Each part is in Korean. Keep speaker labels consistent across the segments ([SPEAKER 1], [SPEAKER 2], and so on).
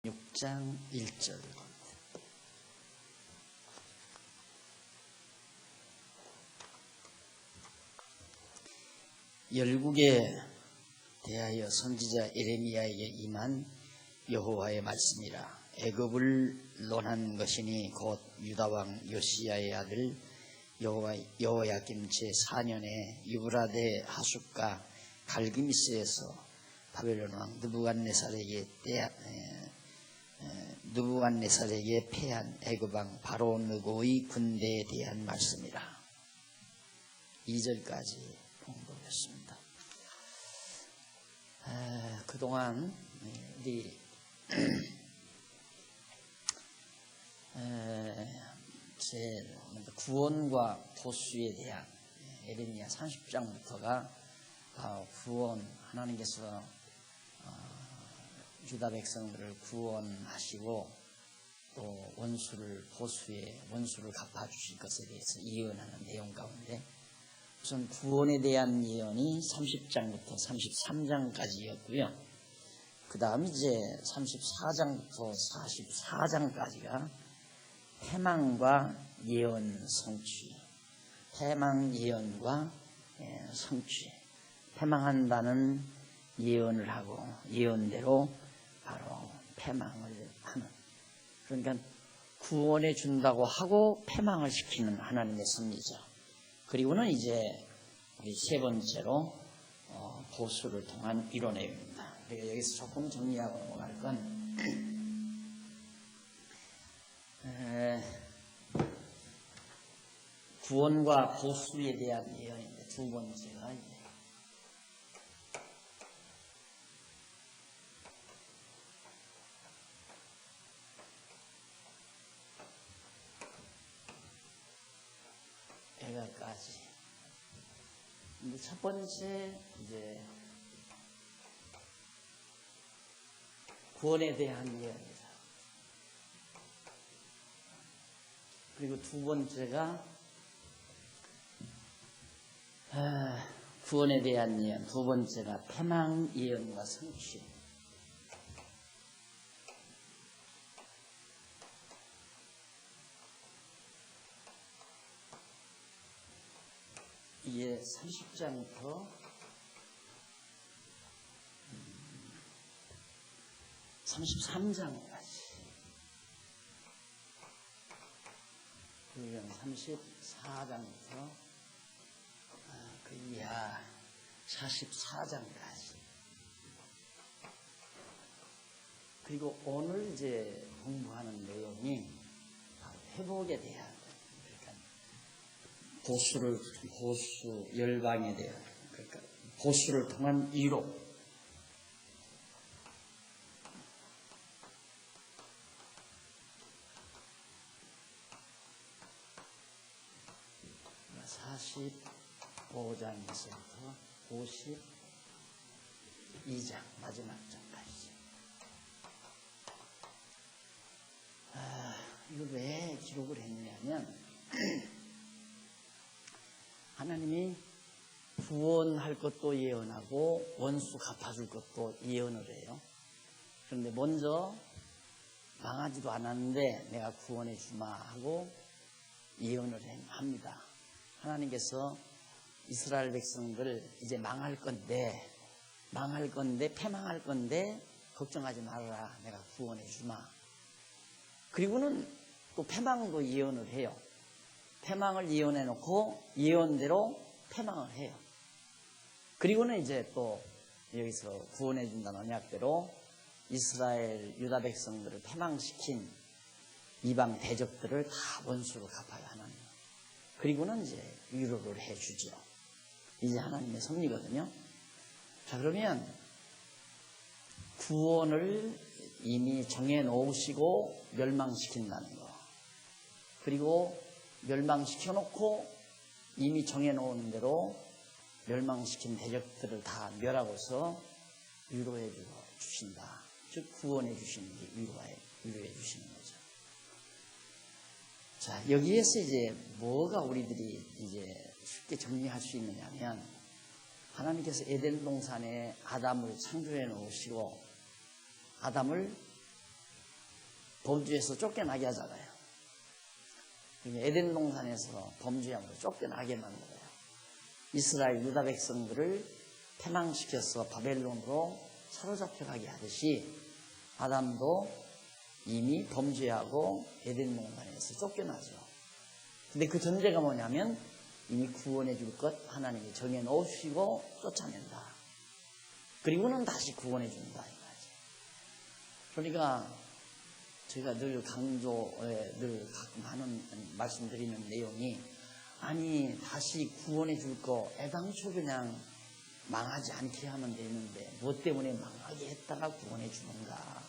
[SPEAKER 1] 6장 1절. 열국에 대하여 선지자 예레미야에게 임한 여호와의 말씀이라. 애굽을 논한 것이니 곧 유다왕 요시야의 아들 여호야김 제4년에 유브라데 하숫가 갈기미스에서 바벨론 왕 느부갓네살에게 패한 애굽 왕 바로느고의 군대에 대한 말씀이라. 2절까지 봉독했습니다. 그동안 우리 구원과 보수에 대한 예레미야 30장부터가 구원, 하나님께서 유다 백성들을 구원하시고 또 보수의 원수를 갚아주실 것에 대해서 예언하는 내용 가운데 우선 구원에 대한 예언이 30장부터 33장까지였고요. 그 다음 이제 34장부터 44장까지가 패망과 예언 성취, 패망 예언과 성취. 패망한다는 예언을 하고 예언대로 바로 패망을 하는, 그러니까 구원해 준다고 하고 패망을 시키는 하나님의 섭리죠. 그리고는 이제 우리 세 번째로 보수를 통한 이론 내용입니다. 우리가 여기서 조금 정리하고 넘어갈 건 구원과 보수에 대한 예언인데, 두 번째가 이제 애가까지. 첫 번째 이제 구원에 대한 예언이다. 그리고 두 번째가 구원에 대한 예언, 두 번째가 패망 예언과 성취. 이게 30장부터 33장까지, 그리고 34장부터 그 이하 44장까지. 그리고 오늘 이제 공부하는 내용이 바로 회복에 대한, 보수 열방에 대한, 그러니까 보수를 통한 위로. 45장에서부터 52장 마지막 장까지. 이거 왜 기록을 했냐면 하나님이 구원할 것도 예언하고 원수 갚아줄 것도 예언을 해요. 그런데 먼저 망하지도 않았는데 내가 구원해 주마 하고 예언을 합니다. 하나님께서 이스라엘 백성들 이제 망할 건데 패망할 건데 걱정하지 말아라, 내가 구원해 주마. 그리고는 또 패망도 예언을 해요. 패망을 예언해 놓고 예언대로 패망을 해요. 그리고는 이제 또 여기서 구원해 준다는 언약대로 이스라엘 유다 백성들을 패망시킨 이방 대적들을 다 원수로 갚아요, 하나님. 그리고는 이제 위로를 해주죠. 이제 하나님의 섭리거든요. 자, 그러면 구원을 이미 정해놓으시고 멸망시킨다는 거, 그리고 멸망시켜놓고 이미 정해놓은 대로 멸망시킨 대적들을 다 멸하고서 위로해 주신다. 즉 구원해 주시는 게 위로해 주시는 거죠. 자, 여기에서 이제 뭐가 우리들이 이제 쉽게 정리할 수 있느냐면, 하나님께서 에덴 동산에 아담을 창조해 놓으시고 아담을 범죄에서 쫓겨나게 하잖아요. 에덴 동산에서 범죄함으로 쫓겨나게 만들어요. 이스라엘 유다 백성들을 패망시켜서 바벨론으로 사로잡혀 가게 하듯이 아담도 이미 범죄하고 에덴 동산에서 쫓겨나죠. 근데 그 전제가 뭐냐면 이미 구원해 줄 것 하나님이 정해 놓으시고 쫓아낸다. 그리고는 다시 구원해 준다. 그러니까 제가 늘 강조에 늘 가끔 하는 말씀드리는 내용이, 아니 다시 구원해 줄 거 애당초 그냥 망하지 않게 하면 되는데 뭐 때문에 망하게 했다가 구원해 주는가.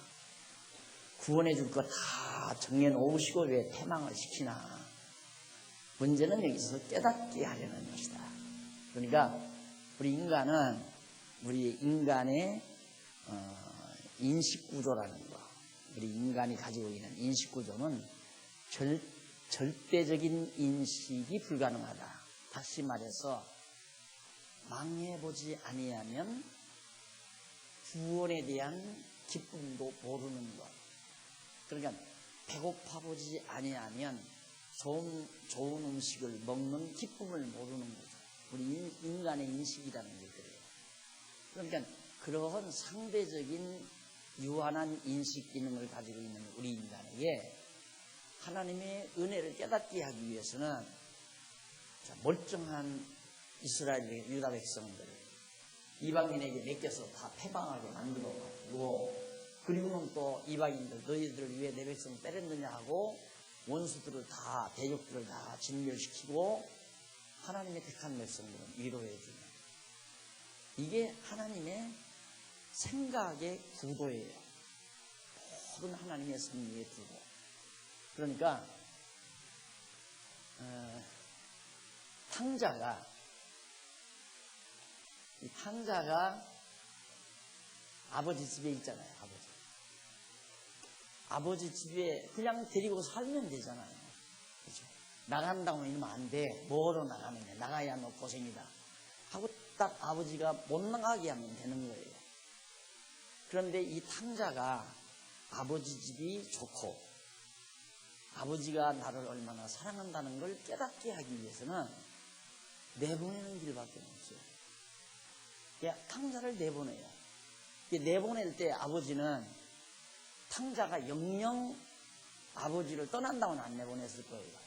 [SPEAKER 1] 구원해 줄 거 다 정해 놓으시고 왜 패망을 시키나. 문제는 여기서 깨닫게 하려는 것이다. 그러니까 우리 인간의 인식구조라는 거, 우리 인간이 가지고 있는 인식구조는 절대적인 인식이 불가능하다. 다시 말해서 망해보지 아니하면 구원에 대한 기쁨도 모르는 것. 그러니까 배고파보지 아니하면 좋은 음식을 먹는 기쁨을 모르는 거죠. 우리 인간의 인식이라는 게 그래요. 그러니까 그러한 상대적인 유한한 인식 기능을 가지고 있는 우리 인간에게 하나님의 은혜를 깨닫게 하기 위해서는 멀쩡한 이스라엘 유다 백성들을 이방인에게 맡겨서 다 패망하게 만들어가지고, 그리고는 또 이방인들 너희들을 위해 내 백성 때렸느냐 하고 원수들을 다, 대적들을 다 진멸시키고 하나님의 택한 백성들은 위로해주는, 이게 하나님의 생각의 구도예요. 모든 하나님의 섭리의 구도. 그러니까 이 탕자가 아버지 집에 있잖아요. 아버지 집에 그냥 데리고 살면 되잖아요. 그렇죠? 나간다고 이러면 안 돼. 뭐로 나가느냐. 나가야 너 고생이다 하고 딱 아버지가 못 나가게 하면 되는 거예요. 그런데 이 탕자가 아버지 집이 좋고 아버지가 나를 얼마나 사랑한다는 걸 깨닫게 하기 위해서는 내보내는 길밖에 없어요. 탕자를 내보내요. 내보낼 때 아버지는, 탕자가 영영 아버지를 떠난다고는 안 내보냈을 거예요.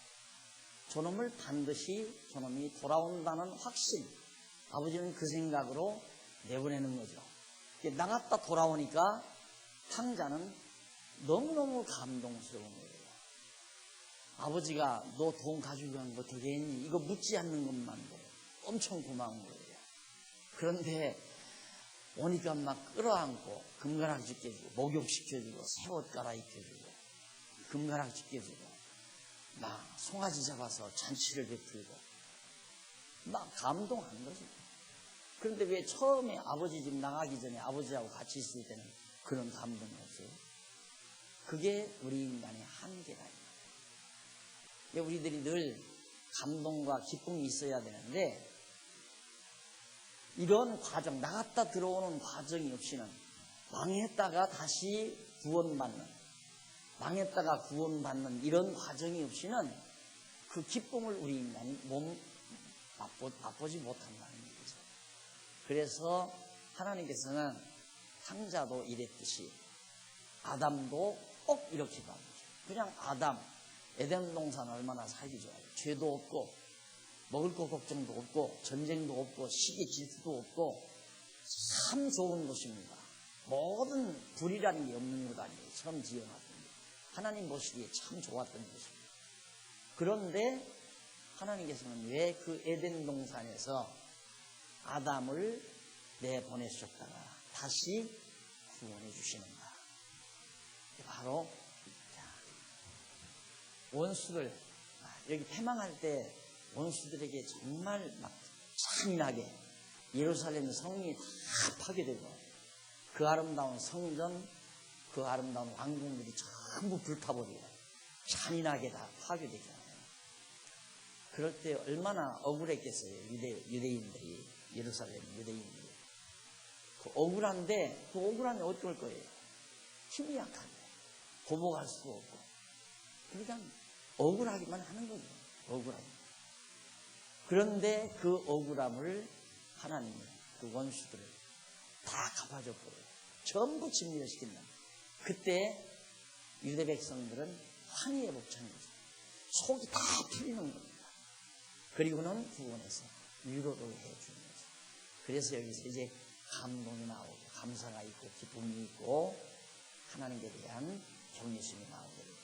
[SPEAKER 1] 저놈을 반드시 저놈이 돌아온다는 확신, 아버지는 그 생각으로 내보내는 거죠. 나갔다 돌아오니까 탕자는 너무너무 감동스러운 거예요. 아버지가 너 돈 가지고 간 거 되겠니? 이거 묻지 않는 것만도 엄청 고마운 거예요. 그런데 오니까 막 끌어안고 금가락 찢겨주고 목욕시켜주고 새옷 갈아입혀주고 금가락 찢겨주고 막 송아지 잡아서 잔치를 베풀고 막 감동한 거죠. 그런데 왜 처음에 아버지 집 나가기 전에 아버지하고 같이 있을 때는 그런 감동이 없어요? 그게 우리 인간의 한계다. 우리들이 늘 감동과 기쁨이 있어야 되는데, 이런 과정, 나갔다 들어오는 과정이 없이는, 망했다가 다시 구원받는, 망했다가 구원받는 이런 과정이 없이는 그 기쁨을 우리 인간이 맛보지 못한다는 얘기죠. 그래서 하나님께서는 탕자도 이랬듯이 아담도 꼭 이렇게 봐요. 그냥 아담, 에덴 동산 얼마나 살기 좋아요. 죄도 없고 먹을 거 걱정도 없고 전쟁도 없고 시기 질투도 없고 참 좋은 곳입니다. 모든 불이라는 게 없는 곳 아니에요. 처음 지어놨습니다. 하나님 보시기에 참 좋았던 곳입니다. 그런데 하나님께서는 왜 그 에덴 동산에서 아담을 내보내셨다가 다시 구원해 주시는가? 바로 원수들, 여기 패망할 때 원수들에게 정말 막 잔인하게 예루살렘 성이 다 파괴되고 그 아름다운 성전, 그 아름다운 왕궁들이 전부 불타버리고 잔인하게 다 파괴되잖아요. 그럴 때 얼마나 억울했겠어요. 유대인들이, 예루살렘 유대인들이. 그 억울한데 그 억울함이 어떨 거예요? 힘이 약한데. 보복할 수도 없고 그러니까 억울하기만 하는 거죠. 억울하기. 그런데 그 억울함을 하나님이 그 원수들을 다 갚아줘 버려요. 전부 진멸시킨다. 그때 유대 백성들은 환희에 벅찬 거죠. 속이 다 풀리는 겁니다. 그리고는 구원해서 위로를 해주는 거죠. 그래서 여기서 이제 감동이 나오고 감사가 있고 기쁨이 있고 하나님께 대한 경외심이 나오게 됩니다.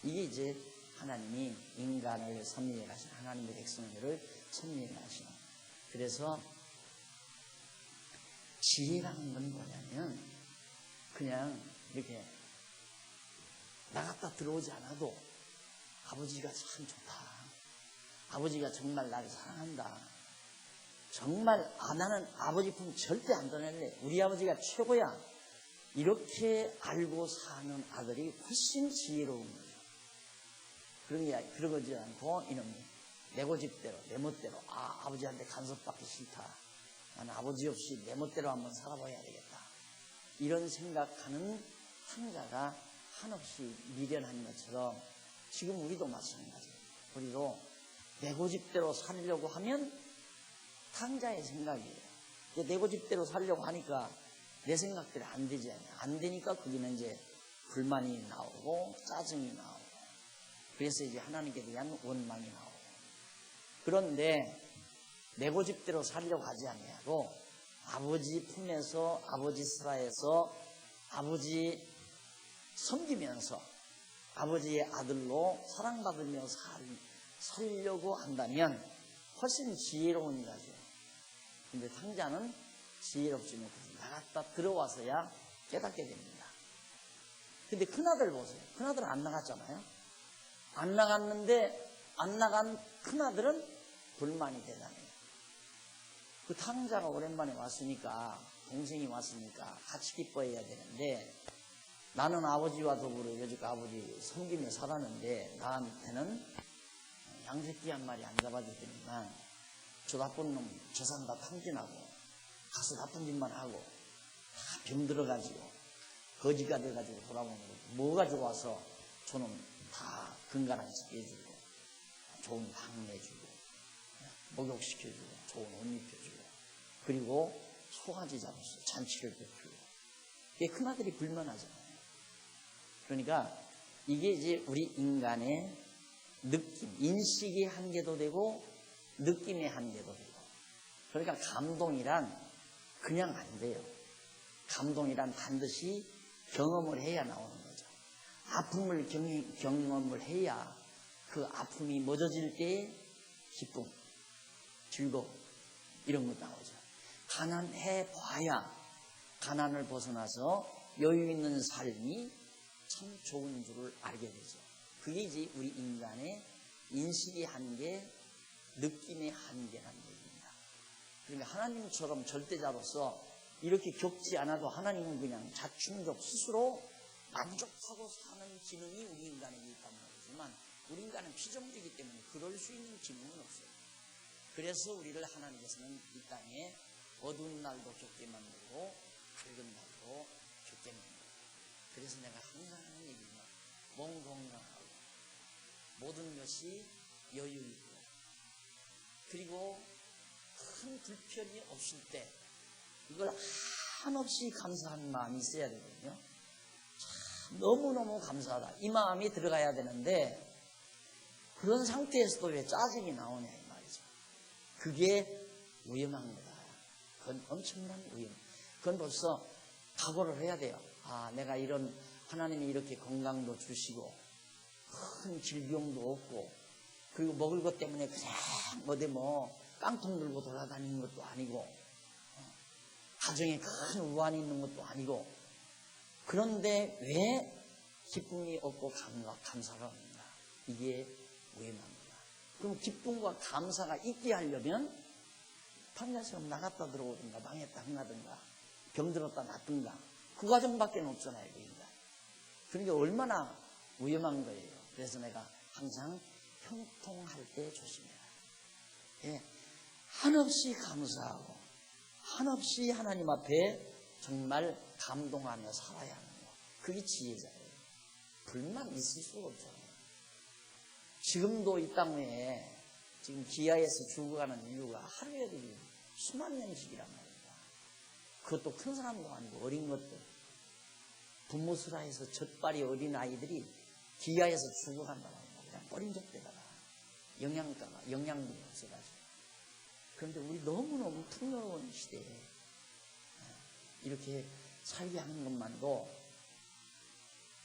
[SPEAKER 1] 이게 이제 하나님이 인간을 섭리해 가신 하나님의 백성들을 섭리해 가시는. 그래서 지혜라는 건 뭐냐면 그냥 이렇게 나갔다 들어오지 않아도 아버지가 참 좋다. 아버지가 정말 나를 사랑한다. 정말 나는 아버지 품 절대 안 떠날래. 우리 아버지가 최고야. 이렇게 알고 사는 아들이 훨씬 지혜로운 거죠. 그러지 않고 이놈이 내 고집대로 내 멋대로 아버지한테 간섭받기 싫다. 나는 아버지 없이 내 멋대로 한번 살아봐야 되겠다. 이런 생각하는 탕자가 한없이 미련한 것처럼 지금 우리도 마찬가지예요. 우리도 내 고집대로 살려고 하면 탕자의 생각이에요. 내 고집대로 살려고 하니까 내 생각대로 안 되지 않아요. 안 되니까 거기는 이제 불만이 나오고 짜증이 나오고 그래서 이제 하나님께 대한 원망이 나오고 그런데 내 고집대로 살려고 하지 않냐고 아버지 품에서 아버지 슬하에서 아버지 섬기면서 아버지의 아들로 사랑받으며 살려고 한다면 훨씬 지혜로운 자죠. 근데 탕자는 지혜롭지 못해서 나갔다 들어와서야 깨닫게 됩니다. 근데 큰아들 보세요. 큰아들은 안 나갔잖아요. 안 나갔는데 안 나간 큰아들은 불만이 대단해요. 그 탕자가 오랜만에 왔으니까 동생이 왔으니까 같이 기뻐해야 되는데 나는 아버지와 더불어 여지껏 아버지 섬기며 살았는데 나한테는 양새끼 한 마리 안 잡아주더니만 저 나쁜 놈 저 산 다 탕진하고 가서 나쁜 짓만 하고 다 병들어가지고 거지가 돼가지고 돌아오는 거 뭐가 좋아서 저놈 다 건강하게 해주고 좋은 방 내주고 목욕시켜주고 좋은 옷 입혀주고 그리고 소가지 잡아서 잔치를 베풀고 이게 큰아들이 불만하잖아요. 그러니까 이게 이제 우리 인간의 느낌, 인식의 한계도 되고 느낌의 한계도 되고 그러니까 감동이란 그냥 안 돼요. 감동이란 반드시 경험을 해야 나오는 거죠. 아픔을 경험을 해야 그 아픔이 멎어질 때 기쁨, 즐거움 이런 거 나오죠. 가난해 봐야 가난을 벗어나서 여유 있는 삶이 참 좋은 줄을 알게 되죠. 그게 이제 우리 인간의 인식의 한계, 느낌의 한계라는 얘기입니다. 그러니까 하나님처럼 절대자로서 이렇게 겪지 않아도 하나님은 그냥 자충족 스스로 만족하고 사는 기능이 우리 인간에게 있다는 거지만 우리 인간은 피조물이기 때문에 그럴 수 있는 기능은 없어요. 그래서 우리를 하나님께서는 이 땅에 어두운 날도 겪게 만들고 밝은 날도 겪게 만들고 그래서 내가 항상 하는 얘기는 몸 건강하고 모든 것이 여유 있고 그리고 큰 불편이 없을 때 이걸 한없이 감사한 마음이 있어야 되거든요. 참 너무너무 감사하다. 이 마음이 들어가야 되는데 그런 상태에서도 왜 짜증이 나오냐 이 말이죠. 그게 위험한 거다. 그건 엄청난 위험. 그건 벌써 각오를 해야 돼요. 내가 이런 하나님이 이렇게 건강도 주시고 큰 질병도 없고 그리고 먹을 것 때문에 그냥 어디 깡통 들고 돌아다니는 것도 아니고 가정에 큰 우환이 있는 것도 아니고 그런데 왜 기쁨이 없고 감사가 없는가? 이게 위험합니다. 그럼 기쁨과 감사가 있게 하려면 판자처럼 나갔다 들어오든가 망했다 흥하든가 병들었다 낫든가 그 과정밖에 없잖아요. 그러니까. 그러니까 얼마나 위험한 거예요. 그래서 내가 항상 형통할 때 조심해라. 예, 한없이 감사하고 한없이 하나님 앞에 정말 감동하며 살아야 하는 거. 그게 지혜자예요. 불만 있을 수가 없잖아요. 지금도 이 땅에 지금 기아에서 죽어가는 인류가 하루에도 수만 명씩이란 말입니다. 그것도 큰 사람도 아니고 어린 것들. 부모스라에서 젖발이 어린 아이들이 기아에서 죽어간다고 합니다. 그냥 버린 적대다가 영양분이 없어가지고. 그런데 우리 너무너무 풍요로운 시대에 이렇게 살게 하는 것만도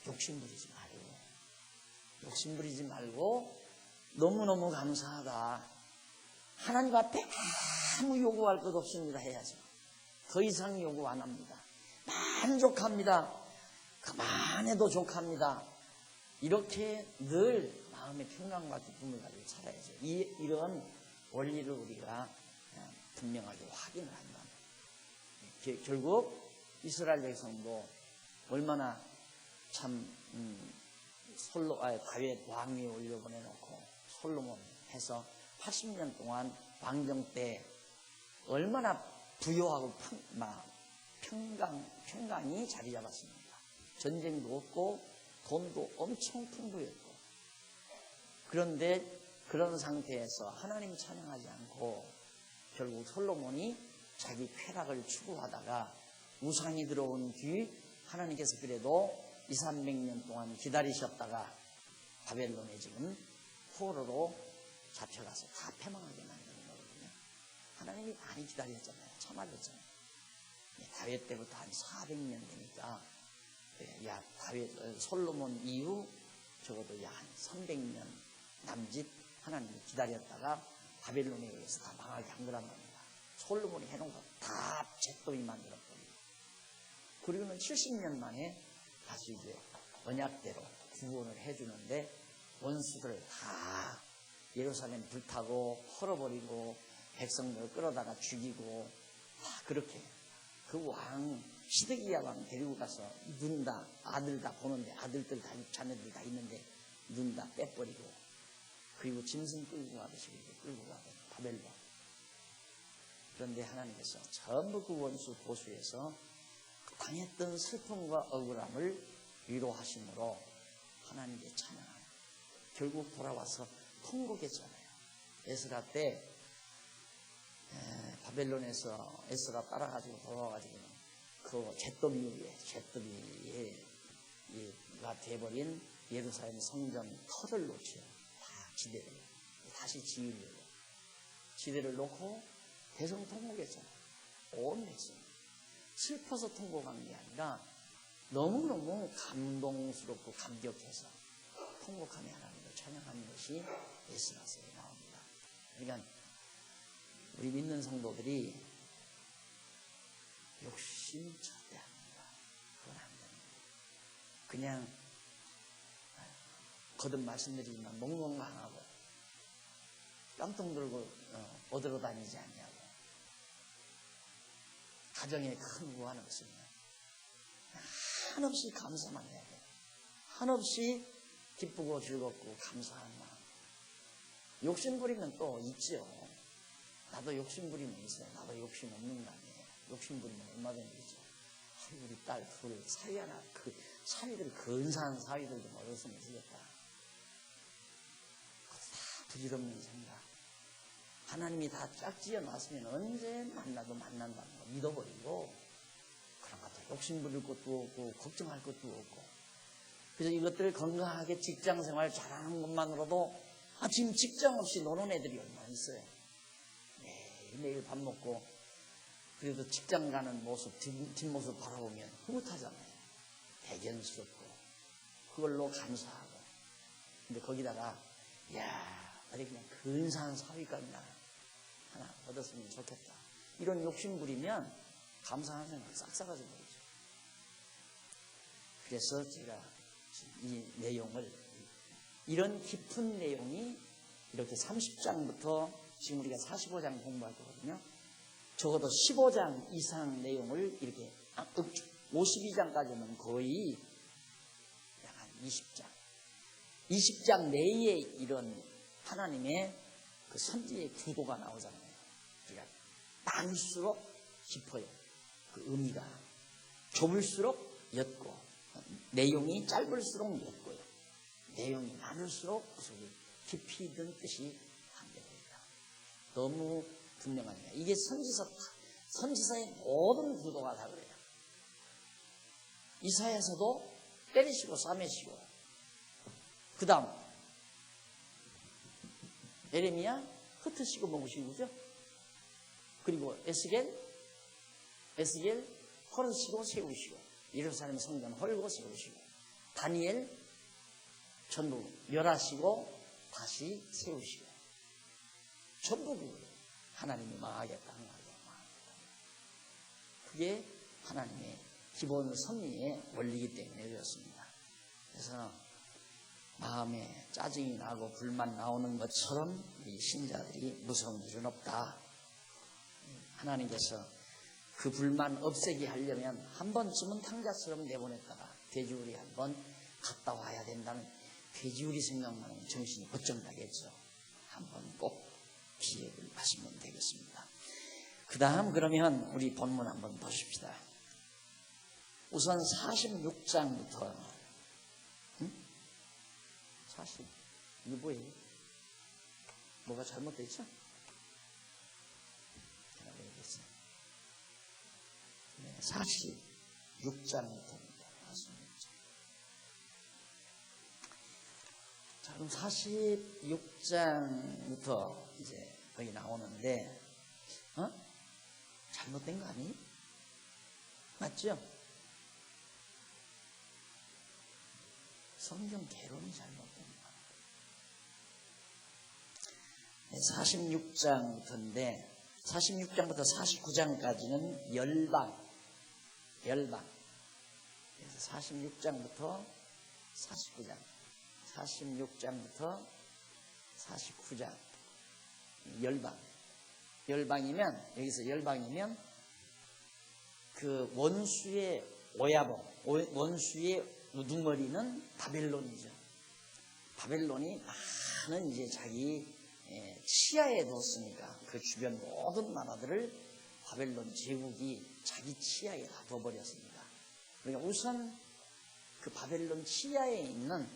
[SPEAKER 1] 욕심부리지 말고 너무너무 감사하다. 하나님 앞에 아무 요구할 것 없습니다 해야죠. 더 이상 요구 안 합니다. 만족합니다. 그만해도 족합니다. 이렇게 늘 마음의 평강과 기쁨을 가지고 살아야죠. 이런 원리를 우리가 분명하게 확인을 한다. 결국 이스라엘 백성도 얼마나 참 다윗 왕위에 올려보내놓고 솔로몬 해서 80년 동안 왕정 때 얼마나 부요하고 평강이 자리 잡았습니다. 전쟁도 없고 돈도 엄청 풍부했고. 그런데 그런 상태에서 하나님 찬양하지 않고 결국 솔로몬이 자기 쾌락을 추구하다가 우상이 들어온 뒤 하나님께서 그래도 200~300년 동안 기다리셨다가 바벨론에 지금 포로로 잡혀가서 다 패망하게 만드는 거거든요. 하나님이 많이 기다렸잖아요. 참아줬잖아요. 다윗 때부터 한 400년 되니까 솔로몬 이후 적어도 한 300년 남짓 하나님이 기다렸다가 바벨론에 의해서 다 망하게 한 거란 말입니다. 솔로몬이 해놓은 거 다 잿더미 만들어버리고. 그리고는 70년 만에 다시 이제 언약대로 구원을 해주는데 원수들을 다 예루살렘 불타고 헐어버리고 백성들을 끌어다가 죽이고 다 그렇게 그 왕 시드기야 왕 데리고 가서 눈다. 아들 다 보는데 아들들 다 자녀들 다 있는데 눈 다 빼버리고 그리고 짐승 끌고 가듯이 끌고 가고 바벨론. 그런데 하나님께서 전부 그 원수 보수에서 당했던 슬픔과 억울함을 위로하심으로 하나님께 찬양하는 결국 돌아와서 통곡했잖아요. 에스라 때 바벨론에서 에스라 따라가지고 돌아와가지고 그 잿더미가 돼버린 예루살렘 성전 터를 놓치요. 다 지대를 다시 지대를 놓고 대성통곡했잖아요. 온 백성 슬퍼서 통곡한 게 아니라 너무너무 감동스럽고 감격해서 통곡하며 하나님을 찬양하는 것이 에스라서에 나옵니다. 그러니까 우리 믿는 성도들이 욕심 절대 안 합니다. 그건 안 됩니다. 그냥 거듭 말씀드리지만 몽롱강하고 깡통 들고 어디로 다니지 않냐고. 가정에 큰 무한 없으면 한없이 감사만 해야 돼요. 한없이 기쁘고 즐겁고 감사한 마음. 욕심 부리면 또 있죠. 나도 욕심 부리면 있어요. 나도 욕심 없는 거 아니에요. 욕심 부리면 얼마든지 있죠. 우리 딸 둘 사위 하나, 그 사위들 근사한 사위들 좀 얻었으면 좋겠다. 다 부질없는 생각. 하나님이 다 짝지어 놨으면 언제 만나도 만난다는 거 믿어버리고 그런 것들 욕심 부릴 것도 없고 걱정할 것도 없고. 그래서 이것들을 건강하게 직장생활 잘하는 것만으로도 지금 직장 없이 노는 애들이 얼마나 있어요. 매일 밥 먹고 그래도 직장 가는 모습 뒷모습 바라보면 흐뭇하잖아요. 대견스럽고 그걸로 감사하고. 근데 거기다가 어디 그냥 근사한 사위감이 하나 얻었으면 좋겠다. 이런 욕심 부리면 감사한 생각 싹 사라져 버리죠. 그래서 제가 이 내용을 이런 깊은 내용이 이렇게 30장부터 지금 우리가 45장 공부할 거거든요. 적어도 15장 이상 내용을 이렇게 52장까지는 거의 약 한 20장 20장 내에 이런 하나님의 그 선지의 규도가 나오잖아요. 그러니까 많을수록 깊어요. 그 의미가 좁을수록 옅고 내용이 짧을수록 옅고요. 내용이 많을수록 그 속에 깊이 있는 뜻이 담겨있다. 너무 분명하니까. 이게 선지서의 모든 구도가 다 그래요. 이사야서도 때리시고 싸매시고, 그 다음 예레미야 흩으시고 먹으시고, 그죠? 그리고 에스겔 헐으시고 세우시고, 예루살렘 성전 헐고 세우시고, 다니엘 전부 멸하시고 다시 세우시고, 전부 하나님이 망하겠다. 그게 하나님의 기본 섭리의 원리이기 때문에 그렇습니다. 그래서 마음에 짜증이 나고 불만 나오는 것처럼 이 신자들이 무서운 일은 없다. 하나님께서 그 불만 없애게 하려면 한 번쯤은 탕자처럼 내보냈다가 돼지우리 한번 갔다 와야 된다는 돼지우리 생각나는 정신이 걱정나겠죠. 한번 꼭 기획을 하시면 되겠습니다. 그 다음 그러면 우리 본문 한번 보십시다. 우선 46장부터 이게 뭐예요? 뭐가 잘못되어 있죠? 제가 보겠습니다. 46장부터입니다. 46장. 자, 그럼 46장부터 이제 거기 나오는데, 잘못된 거 아니? 맞죠? 성경 개론이 잘못된 거. 46장부터인데, 46장부터 49장까지는 열방. 그래서 46장부터 49장. 46장부터 49장. 열방이면, 여기서 열방이면, 그 원수의 오야봉, 원수의 우두머리는 바벨론이죠. 바벨론이 많은 이제 자기 치하에 뒀으니까 그 주변 모든 나라들을 바벨론 제국이 자기 치하에 다 둬버렸습니다. 그러니까 우선 그 바벨론 치하에 있는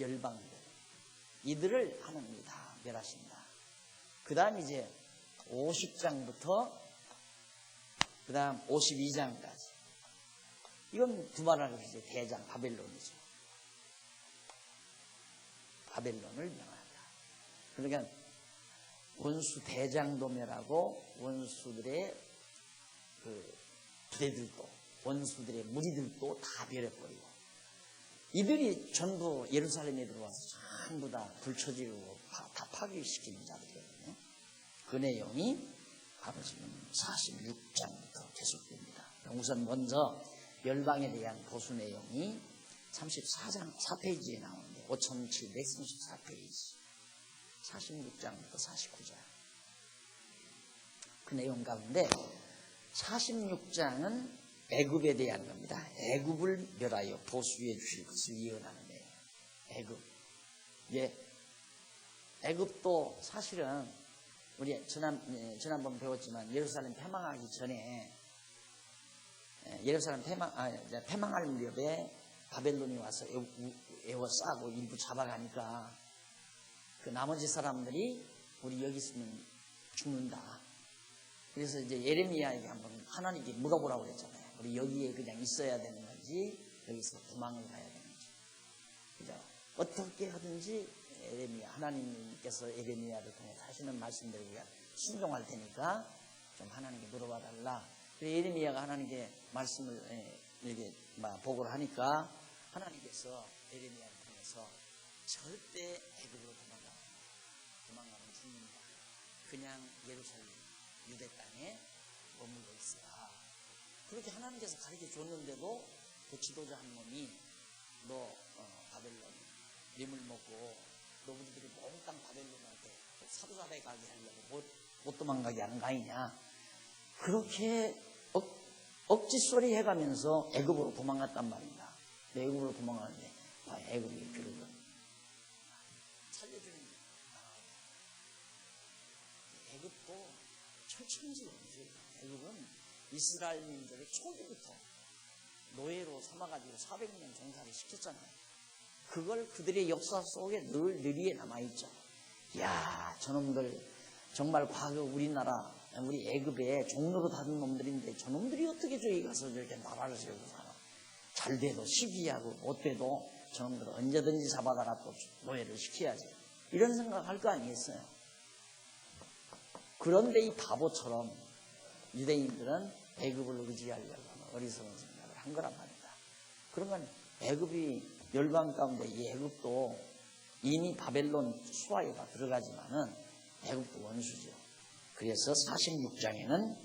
[SPEAKER 1] 열방들, 이들을 하나님이 다 멸하신다. 그 다음 이제 50장부터 그 다음 52장까지. 이건 두말하는 이제 대장 바벨론이죠. 바벨론을 명한다. 그러니까 원수 대장도 멸하고 원수들의 그 부대들도, 원수들의 무리들도 다 멸해버리고, 이들이 전부 예루살렘에 들어와서 전부 다 불처지르고 다 파괴시키는 자들이거든요. 그 내용이 바로 지금 46장부터 계속됩니다. 우선 먼저 열방에 대한 보수 내용이 34장 4페이지에 나오는데 5734페이지 46장부터 49장 그 내용 가운데 46장은 애굽에 대한 겁니다. 애굽을 멸하여 보수해 주실 것을 예언하는 내용. 애굽. 예. 애굽도 사실은 우리 지난번 배웠지만 예루살렘 패망하기 전에 예루살렘 패망할 무렵에 바벨론이 와서 에워싸고 일부 잡아가니까 그 나머지 사람들이 우리 여기 있으면 죽는다. 그래서 이제 예레미야에게 한번 하나님께 물어보라고 그랬잖아요. 우리 여기에 그냥 있어야 되는 건지 여기서 도망을 가야 되는지. 그죠? 어떻게 하든지 하나님께서 예레미야를 통해 하시는 말씀대로 우리가 순종할 테니까 좀 하나님께 물어봐 달라. 그래서 예레미야가 하나님께 말씀을 이렇게 보고를 하니까 하나님께서 예레미야를 통해서 절대 애굽으로 도망가면 죽는다. 그냥 예루살렘 유대 땅에 머물러 있어라. 그렇게 하나님께서 가르쳐 줬는데도 그 지도자 한 놈이 너 바벨론 림을 먹고 너희들이 몽땅 바벨론한테 사로잡아 가게 하려고 못 도망가게 하는 거 아니냐. 그렇게 억지소리 해가면서 애굽으로 도망갔단 말입니다. 애굽으로 도망가는데 애굽이 그러고 살려주는 애굽도 철천지였죠. 애굽은 이스라엘 민족의 초기부터 노예로 삼아가지고 400년 종살이 시켰잖아요. 그걸 그들의 역사 속에 늘 뇌리에 남아있죠. 이야, 저놈들 정말 과거 우리나라, 우리 애굽에 종로로 다른 놈들인데 저놈들이 어떻게 저기 가서 저렇게 나라를 세우고 살아. 잘 돼도 시기하고 못 돼도 저놈들을 언제든지 잡아다가 또 노예를 시켜야지. 이런 생각할 거 아니겠어요? 그런데 이 바보처럼 유대인들은 애굽을 의지하려고 어리석은 생각을 한 거란 말이다. 그런 건 애굽이 열방 가운데 이 애굽도 이미 바벨론 수하에 다 들어가지만은 애굽도 원수죠. 그래서 46장에는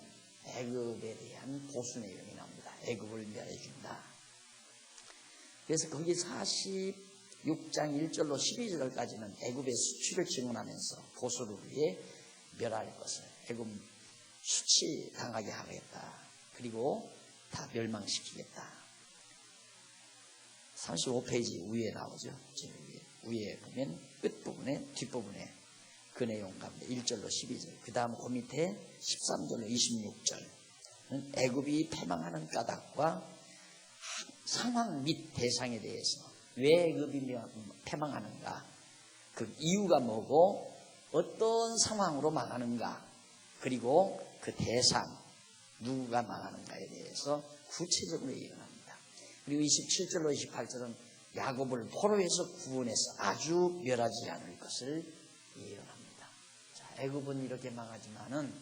[SPEAKER 1] 애굽에 대한 보수 내용이 나옵니다. 애굽을 멸해준다. 그래서 거기 46장 1절로 12절까지는 애굽의 수치를 증언하면서 보수를 위해 멸할 것을 애굽 수치 당하게 하겠다. 그리고 다 멸망시키겠다. 35페이지 위에 나오죠. 위에 보면 끝부분에 뒷부분에 그 내용 가운데 1절로 12절 그 다음 그 밑에 13절로 26절 애굽이 패망하는 까닭과 상황 및 대상에 대해서 왜 애굽이 패망하는가, 그 이유가 뭐고 어떤 상황으로 망하는가, 그리고 그 대상 누구가 망하는가에 대해서 구체적으로 예언합니다. 그리고 27절로 28절은 야곱을 포로에서 구원해서 아주 멸하지 않을 것을 예언합니다. 자, 애굽은 이렇게 망하지만은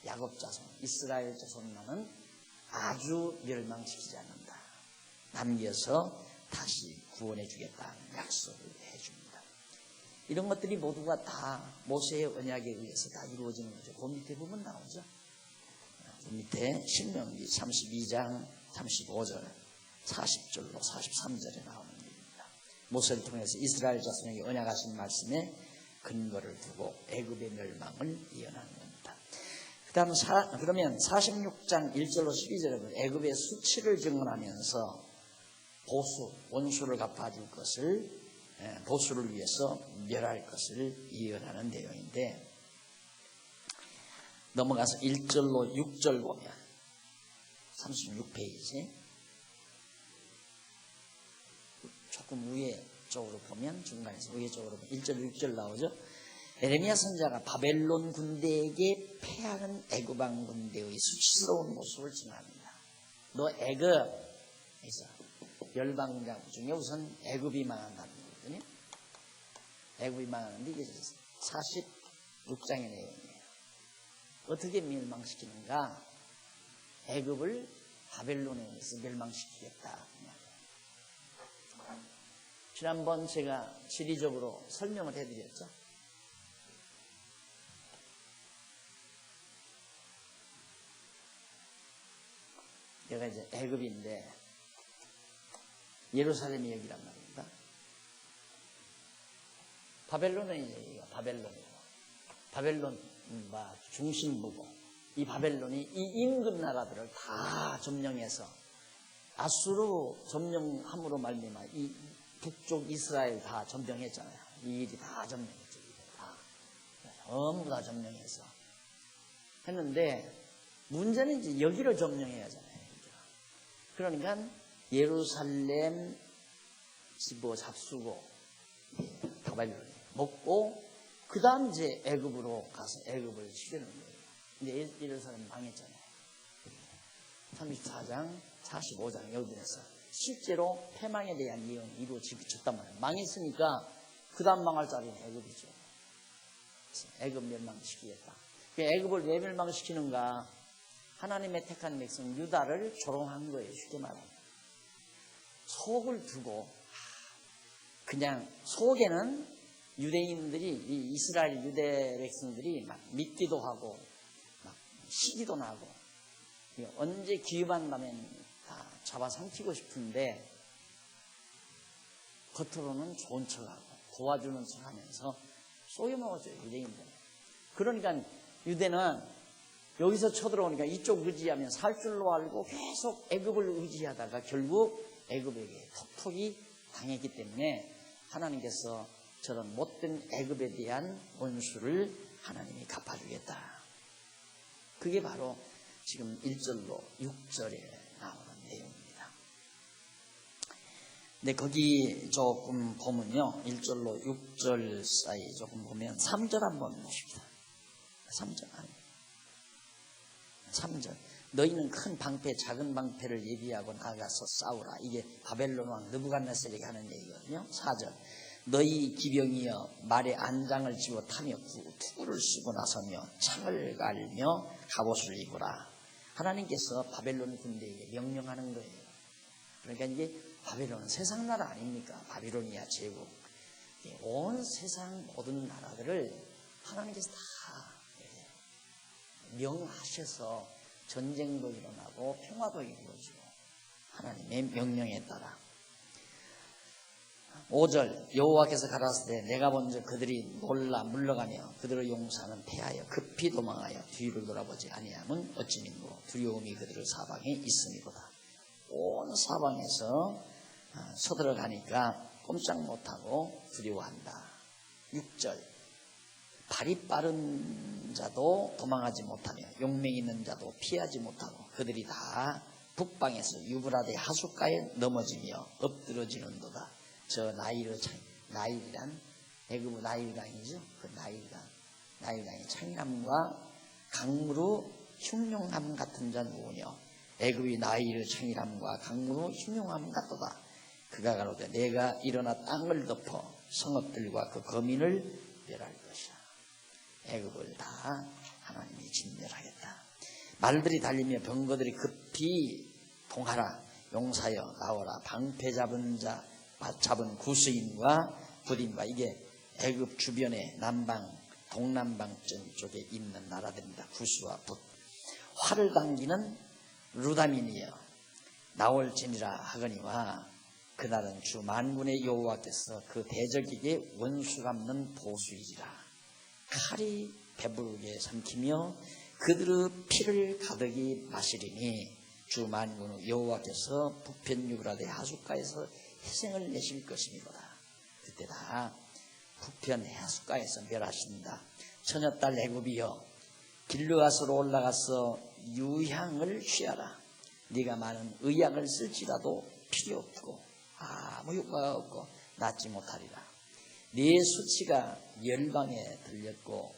[SPEAKER 1] 야곱 자손, 이스라엘 자손만은 아주 멸망시키지 않는다. 남겨서 다시 구원해 주겠다는 약속을 해줍니다. 이런 것들이 모두가 다 모세의 언약에 의해서 다 이루어지는 거죠. 그 밑에 보면 나오죠. 그 밑에 신명기 32장 35절 40절로 43절에 나오는 얘기입니다. 모세를 통해서 이스라엘 자손에게 언약하신 말씀에 근거를 두고 애굽의 멸망을 예언하는 겁니다. 그러면 46장 1절로 12절에 애굽의 수치를 증언하면서 보수, 원수를 갚아줄 것을, 보수를 위해서 멸할 것을 예언하는 내용인데, 넘어가서 1절로 6절 보면 36페이지 조금 위에 쪽으로 보면, 중간에서 위에 쪽으로 보면 1절 6절 나오죠. 에레미야 선지자가 바벨론 군대에게 패하는 애굽 왕 군대의 수치스러운 모습을 증언합니다. 너 애굽에서 열방장 중에 우선 애굽이 망한다는 거거든요. 애굽이 망하는데 이게 46장의 내용이에요. 어떻게 멸망시키는가? 애굽을 바벨론에 의해서 멸망시키겠다. 지난번 제가 지리적으로 설명을 해드렸죠. 여기가 이제 애굽인데 예루살렘이 여기란 말입니다. 바벨론은 이제 바벨론이고, 바벨론 중심부고, 이 바벨론이 이 인근 나라들을 다 점령해서 아수르 점령함으로 말미암아 이 북쪽 이스라엘 다 점령했잖아요. 이 일이 다 점령했죠. 다 전부 다 점령해서 했는데 문제는 이제 여기를 점령해야 하잖아요. 그러니까 예루살렘 집어 잡수고 바벨론에 먹고 그 다음 이제 애굽으로 가서 애굽을 치르는 거예요. 근데 예루살렘 망했잖아요. 34장 45장 여기에서 실제로 패망에 대한 예언이 이루어졌단 말이에요. 망했으니까 그 다음 망할 자리는 애굽이죠. 애굽 멸망시키겠다. 애굽을 왜 멸망시키는가? 하나님의 택한 백성 유다를 조롱한 거예요. 쉽게 말하면 속을 두고, 그냥 속에는 유대인들이, 이 이스라엘 유대 백성들이 막 믿기도 하고 막 시기도 나고 언제 기회만나면 다 잡아삼키고 싶은데 겉으로는 좋은 척하고 도와주는 척하면서 속여먹었죠, 유대인들. 그러니까 유대는 여기서 쳐들어오니까 이쪽 의지하면 살 줄로 알고 계속 애굽을 의지하다가 결국 애굽에게 톡톡이 당했기 때문에 하나님께서 저런 못된 애굽에 대한 원수를 하나님이 갚아주겠다. 그게 바로 지금 1절로 6절에 나오는 내용입니다. 근데 거기 조금 보면요, 1절로 6절 사이 조금 보면 3절 한번 보십시다. 3절. 너희는 큰 방패, 작은 방패를 예비하고 나가서 싸우라. 이게 바벨론 왕 느부갓네살에게 하는 얘기거든요. 4절. 너희 기병이여 말에 안장을 집어 타며 투구를 쓰고 나서며 창을 갈며 갑옷을 입으라. 하나님께서 바벨론 군대에게 명령하는 거예요. 그러니까 이게 바벨론은 세상 나라 아닙니까? 바빌로니아 제국. 온 세상 모든 나라들을 하나님께서 다 명하셔서 전쟁도 일어나고 평화도 이루어지고 하나님의 명령에 따라. 5절 여호와께서 가라사대 내가 먼저 그들이 놀라 물러가며 그들의 용사는 패하여 급히 도망하여 뒤를 돌아보지 아니하면 어찌 믿고 두려움이 그들의 사방에 있음이로다. 온 사방에서 서들어가니까 꼼짝 못하고 두려워한다. 6절 발이 빠른 자도 도망하지 못하며 용맹 있는 자도 피하지 못하고 그들이 다 북방에서 유브라데 하숫가에 넘어지며 엎드러지는도다. 저 나일이란 애굽의 나일강이죠. 그 나일강이 창이람과 강무로 흉용함 같은 자 누구뇨. 애굽의 나일의 창이람과 강무로 흉용함 같도다. 그가 가로되 내가 일어나 땅을 덮어 성읍들과 그 거민을 멸할 것이야. 애굽을 다 하나님이 진멸하겠다. 말들이 달리며 병거들이 급히 동하라. 용사여 나오라. 방패 잡은 구스인과 붓인과 이게 애굽 주변의 남방 동남방쯤 쪽에 있는 나라들입니다. 구스와 붓. 활을 당기는 루다민이여 나올지니라 하거니와 그날은 주 만군의 여호와께서 그 대적에게 원수 갚는 보수이리라. 칼이 배부르게 삼키며 그들의 피를 가득히 마시리니 주 만군의 여호와께서 북편 유브라데 하숫가에서 희생을 내실 것입니다. 그때 다 북편 하숫가에서 멸하신다. 처녀딸 애굽이여 길르앗으로 올라가서 유향을 취하라. 네가 많은 의약을 쓸지라도 필요 없고 아무 효과가 없고 낫지 못하리라. 네 수치가 열방에 들렸고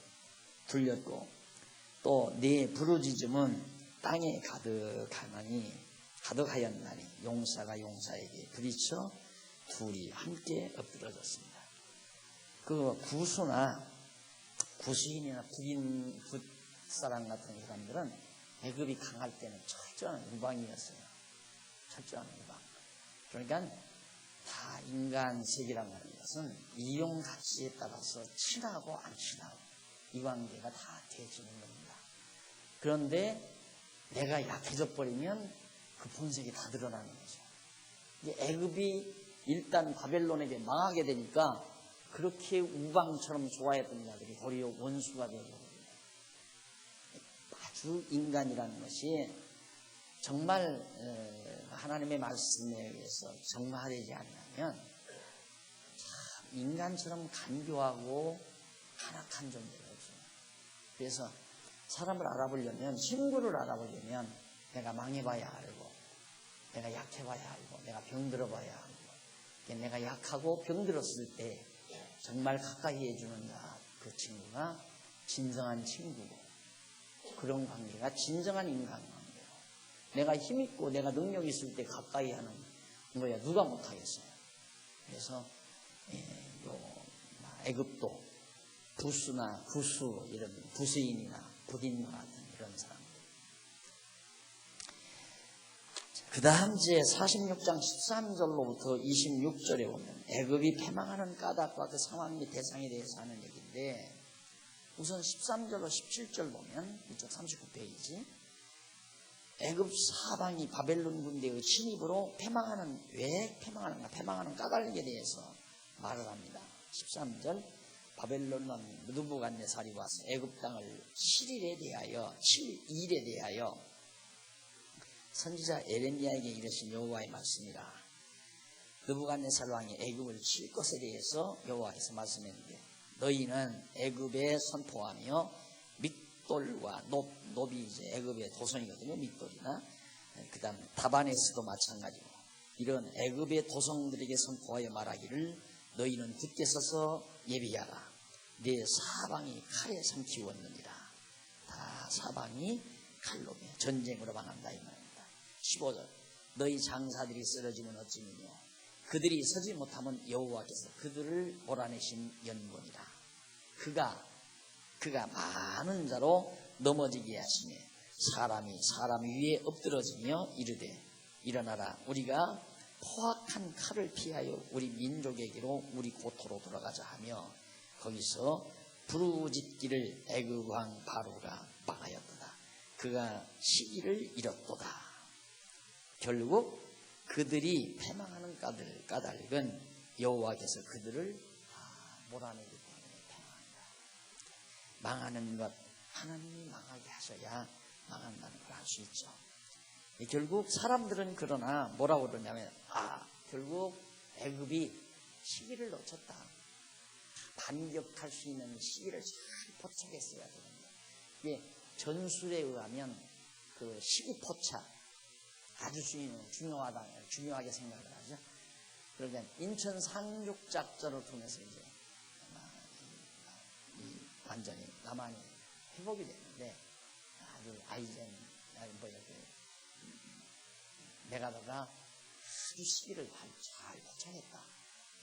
[SPEAKER 1] 또 네 부르짖음은 땅에 가득하였나니 용사가 용사에게 부딪혀 둘이 함께 엎드러졌습니다. 그 구수인이나 붓사람 같은 사람들은 애굽이 강할 때는 철저한 우방이었어요. 철저한 우방. 그러니까 다 인간 세계라는 것은 이용 가치에 따라서 친하고 안 친하고 이 관계가 다 되어지는 겁니다. 그런데 내가 약해져 버리면 그 본색이 다 드러나는 거죠. 이제 애굽이 일단 바벨론에게 망하게 되니까 그렇게 우방처럼 좋아했던 자들이 도리어 원수가 되어버립니다. 아주 인간이라는 것이 정말 하나님의 말씀에 의해서 정화되지 않으면 참 인간처럼 간교하고 간악한 존재가 없어요. 그래서 사람을 알아보려면, 친구를 알아보려면 내가 망해봐야 알고, 내가 약해봐야 알고, 내가 병들어봐야 알고, 내가 약하고 병들었을 때 정말 가까이 해주는 자, 그 친구가 진정한 친구고, 그런 관계가 진정한 인간관계예요. 내가 힘있고 내가 능력 있을 때 가까이 하는 거야 누가 못하겠어요. 그래서 애굽도 부스나 구수 이런 부스인이나 붓인과 같은 이런 사람들. 그 다음 제 46장 13절로부터 26절에 보면 애굽이 패망하는 까닭과 그 상황 및 대상에 대해서 하는 얘기인데, 우선 13절로 17절 보면 이쪽 39페이지 애굽 사방이 바벨론 군대의 침입으로 왜 패망하는가, 패망하는 까닭에 대해서 말을 합니다. 13절 바벨론 왕 느부갓네살이 와서 애굽 땅을 7일에 대하여 선지자 에레미야에게 이르신 여호와의 말씀이라. 느부갓네살 왕이 애굽을 칠 것에 대해서 여호와께서 말씀했는데, 너희는 애굽에 선포하며 믹돌과 놋이 이제 애굽의 도성이거든요. 믹돌이나 그 다음 다바네스도 마찬가지고 이런 애굽의 도성들에게 선포하여 말하기를 너희는 굳게 서서 예비하라. 내 사방이 칼에 삼키웠느니라. 다 사방이 칼로 전쟁으로 망한다 이 말입니다. 15절 너희 장사들이 쓰러지면 어찌미뇨 그들이 서지 못하면 여호와께서 그들을 몰아내신 연분이라. 그가 많은 자로 넘어지게 하시며 사람이 사람 위에 엎드러지며 이르되 일어나라 우리가 포악한 칼을 피하여 우리 민족에게로 우리 고토로 돌아가자 하며 거기서 부르짖기를 애굽 왕 바로가 막하였도다. 그가 시기를 잃었도다. 결국 그들이 패망하는 까닭은 여호와께서 그들을 몰아내기 때문에 패망한다. 망하는 것 하나님이 망하게 하셔야 망한다는 걸 알 수 있죠. 결국 사람들은 그러나 뭐라고 그러냐면 결국 애굽이 시기를 놓쳤다. 반격할 수 있는 시기를 잘 포착했어야 되는데 이게 전술에 의하면 그 시기 포착 아주 중요하게 생각을 하죠. 그러니까 인천 상륙 작전을 통해서 이제 완전히 남한이 회복이 됐는데 아주 메가더가 아주 시기를 잘 포착했다.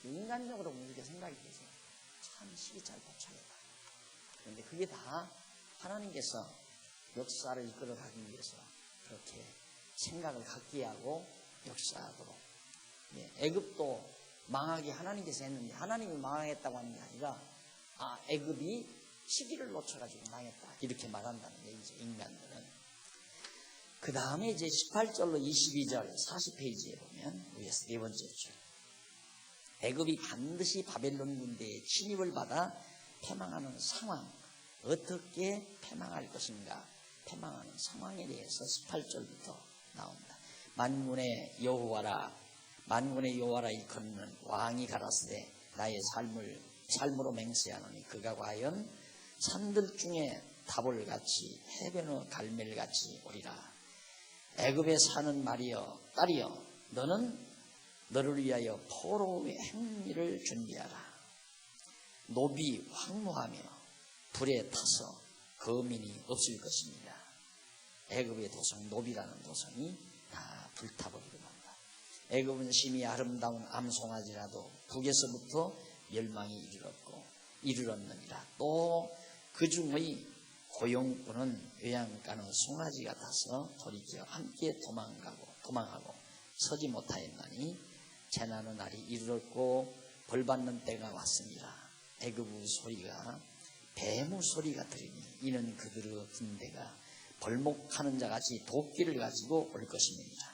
[SPEAKER 1] 인간적으로 이렇게 생각이 되죠. 참 시기 잘 포착했다. 그런데 그게 다 하나님께서 역사를 이끌어가기 위해서 그렇게 생각을 갖게 하고 역사하도록. 애굽도 망하게 하나님께서 했는데 하나님이 망했다고 하는 게 아니라 애굽이 시기를 놓쳐가지고 망했다 이렇게 말한다는 게 이제 인간들은. 그 다음에 이제 18절로 22절 40페이지에 보면 위에서 네 번째 줄 애굽이 반드시 바벨론 군대의 침입을 받아 패망하는 상황, 어떻게 패망할 것인가, 패망하는 상황에 대해서 18절부터 나온다. 만군의 여호와라 이거는 왕이 가라사대 나의 삶으로 맹세하노니 그가 과연 산들 중에 다볼같이 해변의 갈멜같이 오리라. 애굽에 사는 딸이여 너를 위하여 포로의 행리를 준비하라. 노비 황무하며 불에 타서 거민이 없을 것입니다. 애굽의 도성 노비라는 도성이 다 불타버리고 만다. 애굽은 심히 아름다운 암송아지라도 북에서부터 멸망이 이르렀느니라. 또 그중의 고용꾼은 외양간의 송아지 같아서 돌이켜 함께 도망하고 서지 못하였나니 재난의 날이 이르렀고 벌받는 때가 왔습니다. 애굽의 소리가 뱀의 소리가 들리니 이는 그들의 군대가 벌목하는 자같이 도끼를 가지고 올 것입니다.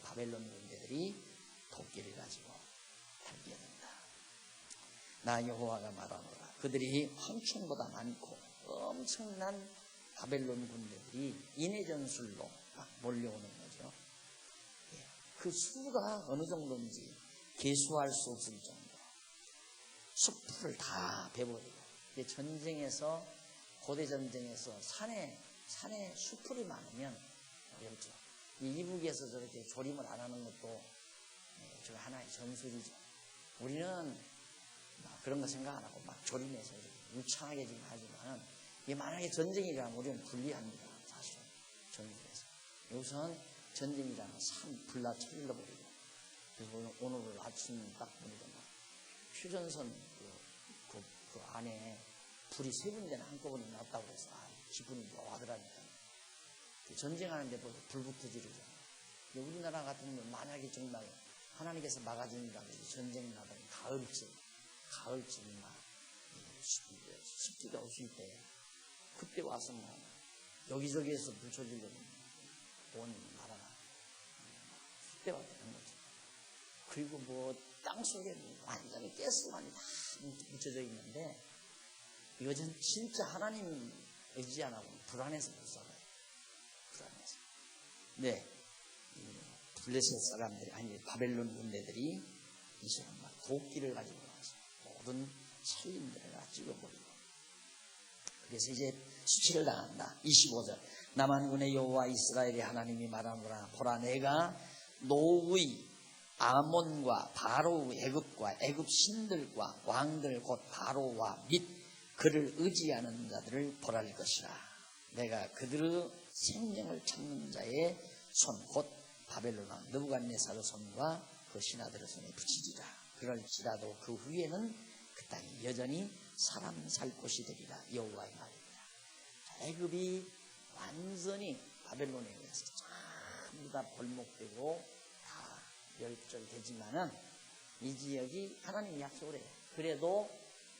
[SPEAKER 1] 바벨론 군대들이 도끼를 가지고 달려든다. 나 여호와가 말하노라. 그들이 황충보다 많고 엄청난 바벨론 군대들이 인해전술로 몰려오는 거죠. 그 수가 어느 정도인지 계수할 수 없을 정도. 숲을 다 베버리고 전쟁에서 고대 전쟁에서 산에 숲풀이 많으면 어렵죠. 이북에서 저렇게 조림을 안 하는 것도 저 하나의 전술이죠. 우리는 그런 거 생각 안 하고 막 조림해서 이렇게 울창하게 지금 하지만 이게 만약에 전쟁이라면 우리는 불리합니다. 사실은 전술에서. 여기서는 전쟁이라면 산 불나 쳐질러버리고 그래서 오늘 아침 딱 보니까 막 휴전선 그 안에 불이 3군데나 한꺼번에 났다고 해서 기분이 묘하더라니까. 전쟁하는데 불부터 지르잖아. 우리나라 같은 경우는 만약에 정말 하나님께서 막아주니까 전쟁이 나더니 가을쯤 막 습기가 없을 때 그때 와서 뭐 여기저기에서 불쳐지려고 온 나라가 습대가 되는 거죠. 그리고 뭐 땅속에 완전히 가스만이 다 묻혀져 있는데 이것은 진짜 하나님 의지 안 하고 불안해서 못 살아요. 불안해서. 네. 블레셋 사람들이 아니 바벨론 군대들이 이제는 막 도끼를 가지고 와서 모든 살림들을 다 찍어버리고 그래서 이제 수치를 당한다. 25절 남한군의 여호와 이스라엘의 하나님이 말하노라 보라 내가 노의 아몬과 바로 애굽과 애굽 신들과 왕들 곧 바로와 및 그를 의지하는 자들을 벌할 것이라. 내가 그들의 생명을 찾는 자의 손 곧 바벨론 왕 느부갓네살의 손과 그 신하들의 손에 붙이리라. 그럴지라도 그 후에는 그 땅이 여전히 사람 살 곳이 되리라. 여호와의 말입니다. 애굽이 완전히 바벨론에 의해서 전부 다 벌목되고 다 멸절되지만은 이 지역이 하나님이 약속을 해요. 그래도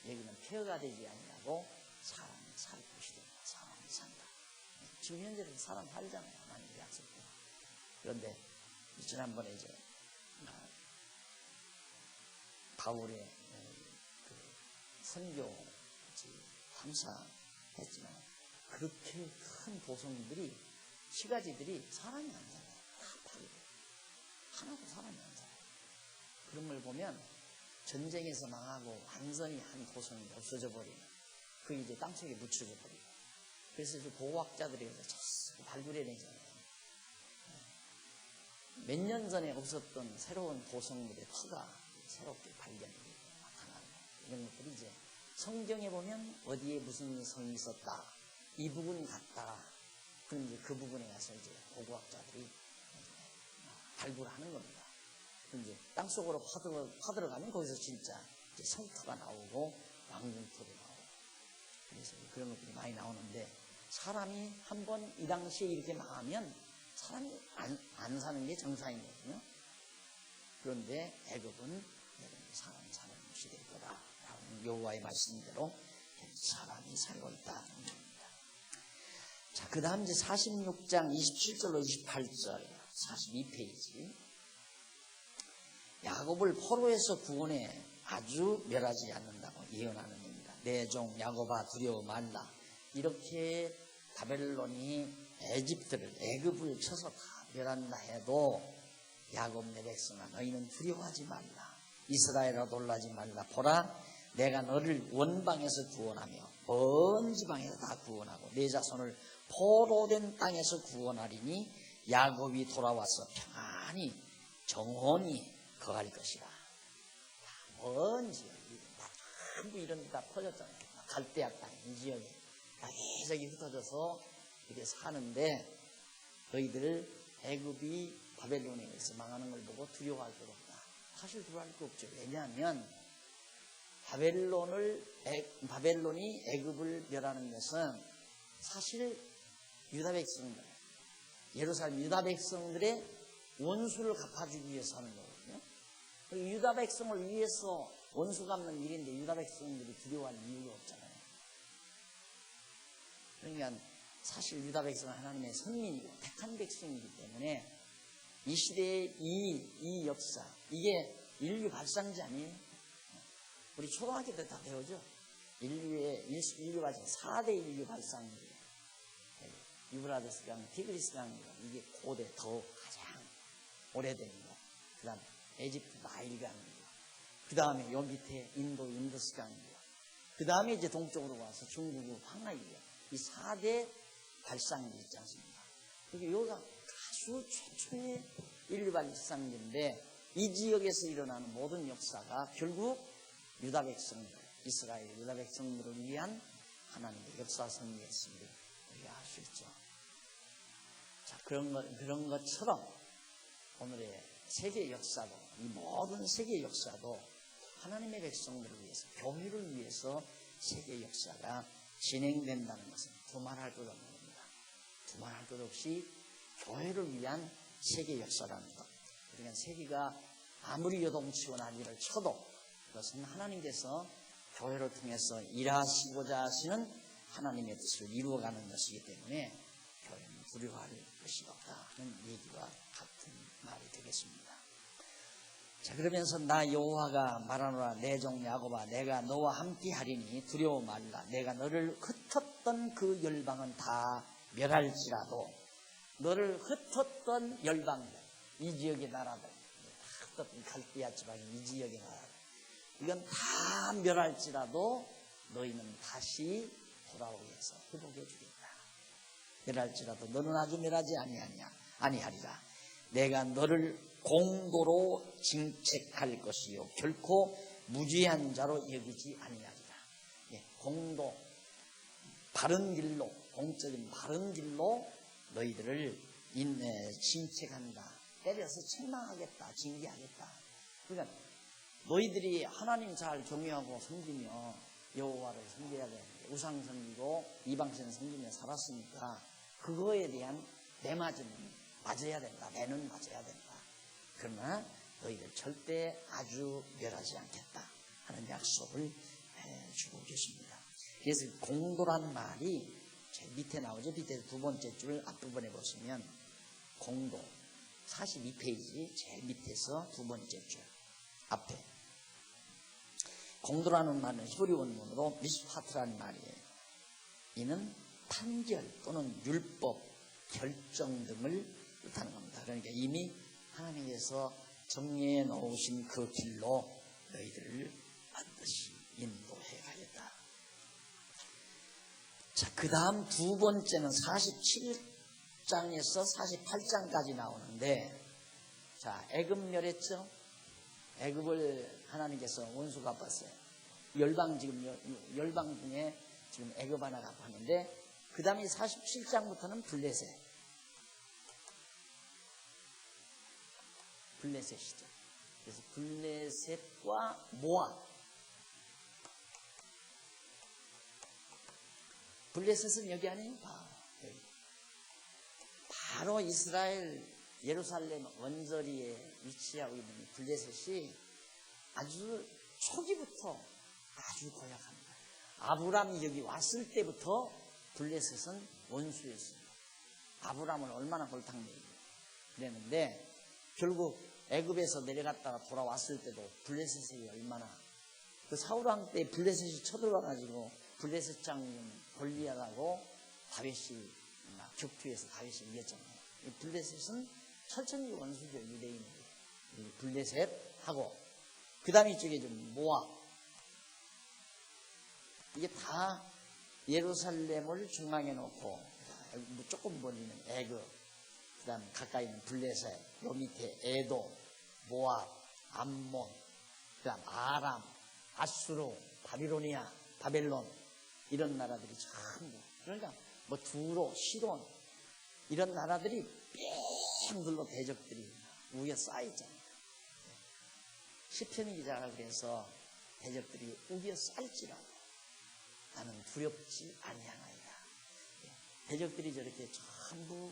[SPEAKER 1] 여기는 폐허가 되지 아니하고 사람이 살 곳이 된다. 사람이 산다. 지금 현재는 사람 살잖아요. 하나님의 약속대로. 그런데 지난번에 이제 바울의 그 선교 감사했지만 그렇게 큰 도성들이 시가지들이 사람이 안 살아요. 다 파괴돼요. 하나도 사람이 안 살아요. 그런 걸 보면 전쟁에서 망하고 완전히 한 도성이 없어져 버리는 그 이제 땅속에 묻혀져 버리고 그래서 이제 고고학자들이 자꾸 발굴해내잖아요. 몇 년 전에 없었던 새로운 도성들의 터가 새롭게 발견이 나타나는 이런 것들이 이제 성경에 보면 어디에 무슨 성이 있었다 이 부분 같다. 그럼 이제 그 부분에 가서 이제 고고학자들이 발굴하는 겁니다. 그럼 이제 땅속으로 파들어가면 거기서 진짜 이제 성터가 나오고 왕궁터도 나오고 그래서 그런 것들이 많이 나오는데 사람이 한번 이 당시에 이렇게 망하면 사람이 안 사는 게 정상이거든요. 그런데 애굽은 사람이 사는 곳이 될 거다. 여호와의 말씀대로 사람이 살고 있다는 겁니다. 자, 그 다음 이제 46장 27절로 28절 42페이지 야곱을 포로에서 구원해 아주 멸하지 않는다고 예언하는 겁니다. 내 종 야곱아 두려워 말라. 이렇게 바벨론이 애굽을 쳐서 다 멸한다 해도 야곱 내 백성아 너희는 두려워하지 말라. 이스라엘아 놀라지 말라. 보라 내가 너를 원방에서 구원하며 먼 지방에서 다 구원하고 내 자손을 포로된 땅에서 구원하리니 야곱이 돌아와서 평안히 정혼히 거할 것이라. 먼 지역이 전부 이런 데 다 퍼졌잖아요. 갈대아 땅 이 지역에 여기저기 흩어져서 이렇게 사는데 너희들 애굽이 바벨론에 의해서 망하는 걸 보고 두려워할 것 없다. 사실 두려워할 거 없죠. 왜냐하면 바벨론이 애굽을 멸하는 것은 사실 유다 백성들, 예루살렘 유다 백성들의 원수를 갚아주기 위해서 하는 거거든요. 유다 백성을 위해서 원수 갚는 일인데 유다 백성들이 두려워할 이유가 없잖아요. 그러니까 사실 유다 백성은 하나님의 선민이고 택한 백성이기 때문에 이 시대의 이 역사, 이게 인류 발상지 아니에요? 우리 초등학교 때 다 배우죠? 인류 발상, 4대 인류 발상이에요. 유브라데스 강, 티그리스 강, 이게 고대 더 가장 오래된 거. 그 다음 에집트 나일 강이고, 그 다음에 요 밑에 인더스 강이고, 그 다음에 이제 동쪽으로 와서 중국의 황하이고, 이 4대 발상이 있지 않습니까? 그게 요가 아주 최초의 인류 발상인데 이 지역에서 일어나는 모든 역사가 결국 유다 백성들, 이스라엘 유다 백성들을 위한 하나님의 역사성이었음을 우리가 알 수 있죠. 자, 그런 것처럼 오늘의 세계 역사도, 이 모든 세계 역사도 하나님의 백성들을 위해서, 교회를 위해서 세계 역사가 진행된다는 것은 두말할 것 없는 겁니다. 두말할 것 없이 교회를 위한 세계 역사라는 것. 그러니까 세계가 아무리 요동치고 난리를 쳐도 그것은 하나님께서 교회를 통해서 일하시고자 하시는 하나님의 뜻을 이루어가는 것이기 때문에 교회는 두려워할 것이 없다는 얘기와 같은 말이 되겠습니다. 자, 그러면서 나 여호와가 말하노라. 내 종 야곱아 내가 너와 함께 하리니 두려워 말라. 내가 너를 흩었던 그 열방은 다 멸할지라도 너를 흩었던 열방들, 이 지역의 나라들, 흩었던 갈대아 지방의 이 지역의 나라들, 이건 다 멸할지라도 너희는 다시 돌아오게 해서 회복해 주겠다. 멸할지라도 너는 아주 멸하지 아니하리라. 내가 너를 공도로 징책할 것이요 결코 무죄한 자로 여기지 아니하리라. 예, 공도, 바른 길로, 공적인 바른 길로 너희들을 징책한다. 때려서 책망하겠다. 징계하겠다. 그러니까 너희들이 하나님 잘 경외하고 섬기며 여호와를 섬겨야 되는데 우상 섬기고 이방신 섬기며 살았으니까 그거에 대한 매맞음은 맞아야 된다. 매는 맞아야 된다. 그러나 너희들 절대 아주 멸하지 않겠다 하는 약속을 해주고 계십니다. 그래서 공도란 말이 제일 밑에 나오죠. 밑에 두 번째 줄 앞부분에 보시면 공도 42페이지 제일 밑에서 두 번째 줄 앞에 공도라는 말은 히브리 원문으로 미스파트라는 말이에요. 이는 판결 또는 율법, 결정 등을 뜻하는 겁니다. 그러니까 이미 하나님께서 정리해 놓으신 그 길로 너희들을 반드시 인도해 가겠다. 자, 그 다음 두 번째는 47장에서 48장까지 나오는데, 자, 애굽 멸했죠? 애굽을 하나님께서 원수 갚았어요. 열방 중에 지금 애굽 하나 갚았는데, 그 다음에 47장부터는 블레셋이죠. 그래서 블레셋과 모압. 블레셋은 여기 아니에요? 여기. 바로 이스라엘 예루살렘 언저리에 위치하고 있는 블레셋이 아주 초기부터 아주 고약합니다. 아브람이 여기 왔을 때부터 블레셋은 원수였습니다. 아브람을 얼마나 골탕먹이고 그랬는데 결국 애굽에서 내려갔다가 돌아왔을 때도 블레셋이 얼마나, 그 사울왕 때 블레셋이 쳐들어와가지고 블레셋 장군 골리앗하고 다윗이 격투에서 다윗이 이겼잖아요. 이 블레셋은 철천지 원수죠. 유대인에게. 블레셋하고 그 다음에 이쪽에 좀 모압. 이게 다 예루살렘을 중앙에 놓고 조금 멀리는 애굽, 그 다음 가까이 있는 블레셋, 요 밑에 에돔, 모압, 암몬, 그 다음 아람, 아수르, 바빌로니아, 바벨론, 이런 나라들이 전부, 그러니까 뭐 두로, 시돈, 이런 나라들이 뺑 둘러 대적들이 우겨 쌓여있잖아요. 시편 기자가 그래서 대적들이 우겨 쌓일지라도 나는 두렵지 아니하나이다. 대적들이 저렇게 전부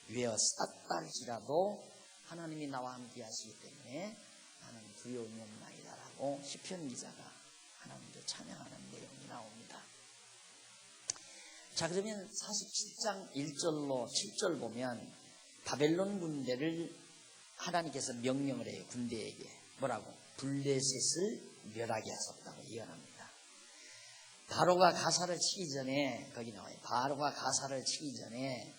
[SPEAKER 1] 위에 쌓달지라도 하나님이 나와 함께 하시기 때문에 나는 두려움이 없나이다 라고 시편 기자가 하나님을 찬양하는 내용이 나옵니다. 자, 그러면 47장 1절로 7절 보면 바벨론 군대를 하나님께서 명령을 해요. 군대에게 뭐라고? 블레셋을 멸하게 하셨다고 예언합니다. 바로가 가사를 치기 전에, 거기 나와요. 바로가 가사를 치기 전에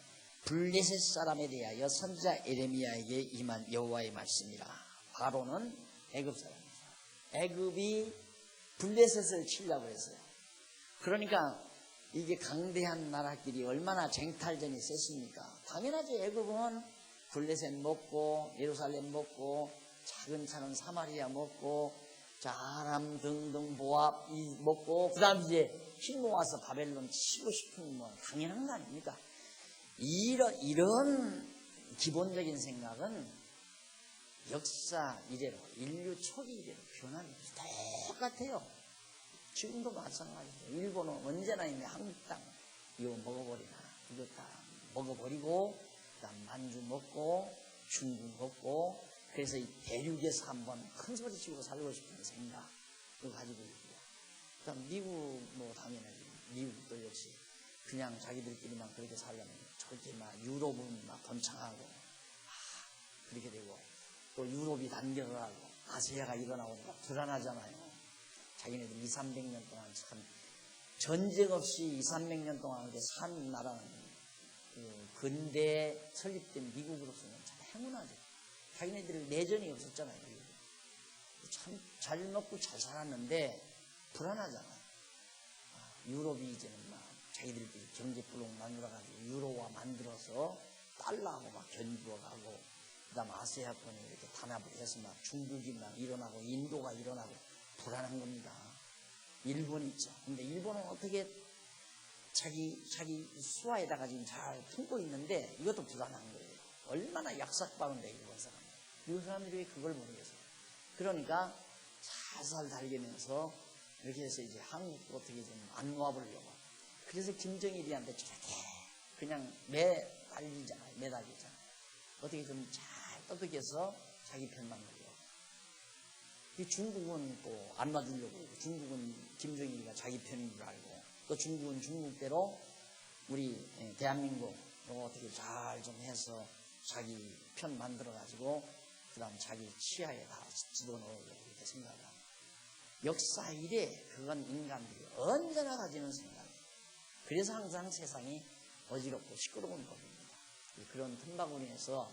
[SPEAKER 1] 블레셋 사람에 대하여 선지자 에레미야에게 임한 여호와의 말씀이라. 바로는 애굽 사람이죠. 애굽이 블레셋을 치려고 했어요. 그러니까 이게 강대한 나라끼리 얼마나 쟁탈전이 셌습니까? 당연하지. 애굽은 블레셋 먹고 예루살렘 먹고 차근차근 사마리아 먹고 자, 아람 등등 모압 먹고 그 다음 이제 힘 모아서 바벨론 치고 싶은 뭐 당연한 거 아닙니까? 이런 기본적인 생각은 역사 이래로, 인류 초기 이래로 변하는 게 똑같아요. 지금도 마찬가지죠. 일본은 언제나 이제 한국 땅 이거 먹어버리나, 이거 다 먹어버리고, 그 다음 만주 먹고, 중국 먹고, 그래서 이 대륙에서 한번 큰 소리 치고 살고 싶은 생각, 그거 가지고 있고요. 그 다음 미국, 뭐 당연하지. 미국도 역시 그냥 자기들끼리만 그렇게 살려면 저렇게 막 유럽은 막 번창하고, 그렇게 되고, 또 유럽이 단결을 하고, 아시아가 일어나오니까 불안하잖아요. 자기네들 200~300년 동안 참 전쟁 없이 200~300년 동안 이렇게 산 나라는 그 근대에 설립된 미국으로서는 참 행운하죠. 자기네들 내전이 없었잖아요. 참 잘 먹고 잘 살았는데 불안하잖아요. 유럽이 이제는 막 자기들끼리 경제불능 만들어가지고 유로화 만들어서 달러하고 막 견주어가고 그다음 아시아권이 이렇게 단합을 해서 막 중국이 막 일어나고 인도가 일어나고 불안한 겁니다. 일본 있죠. 근데 일본은 어떻게 자기 수하에다가 지금 잘 품고 있는데 이것도 불안한 거예요. 얼마나 약삭빠른데 일본 사람들. 이 사람들이 왜 그걸 모르겠어요. 그러니까 살살 달리면서 이렇게 해서 이제 한국도 어떻게 좀 안 놓아보려고. 그래서 김정일이한테 저렇게 그냥 매달리잖아요. 어떻게 좀 잘 떠들여서 자기 편만 들려. 중국은 또 안 놔주려고. 중국은 김정일이가 자기 편인 줄 알고. 또 중국은 중국대로 우리 대한민국 어떻게 잘 좀 해서 자기 편 만들어가지고 그 다음 자기 치하에 다 집어넣으려고 이렇게 생각을 합니다. 역사 이래 그건 인간들이 언제나 가지는 생각이에요. 그래서 항상 세상이 어지럽고 시끄러운 법입니다. 그런 틈바구니에서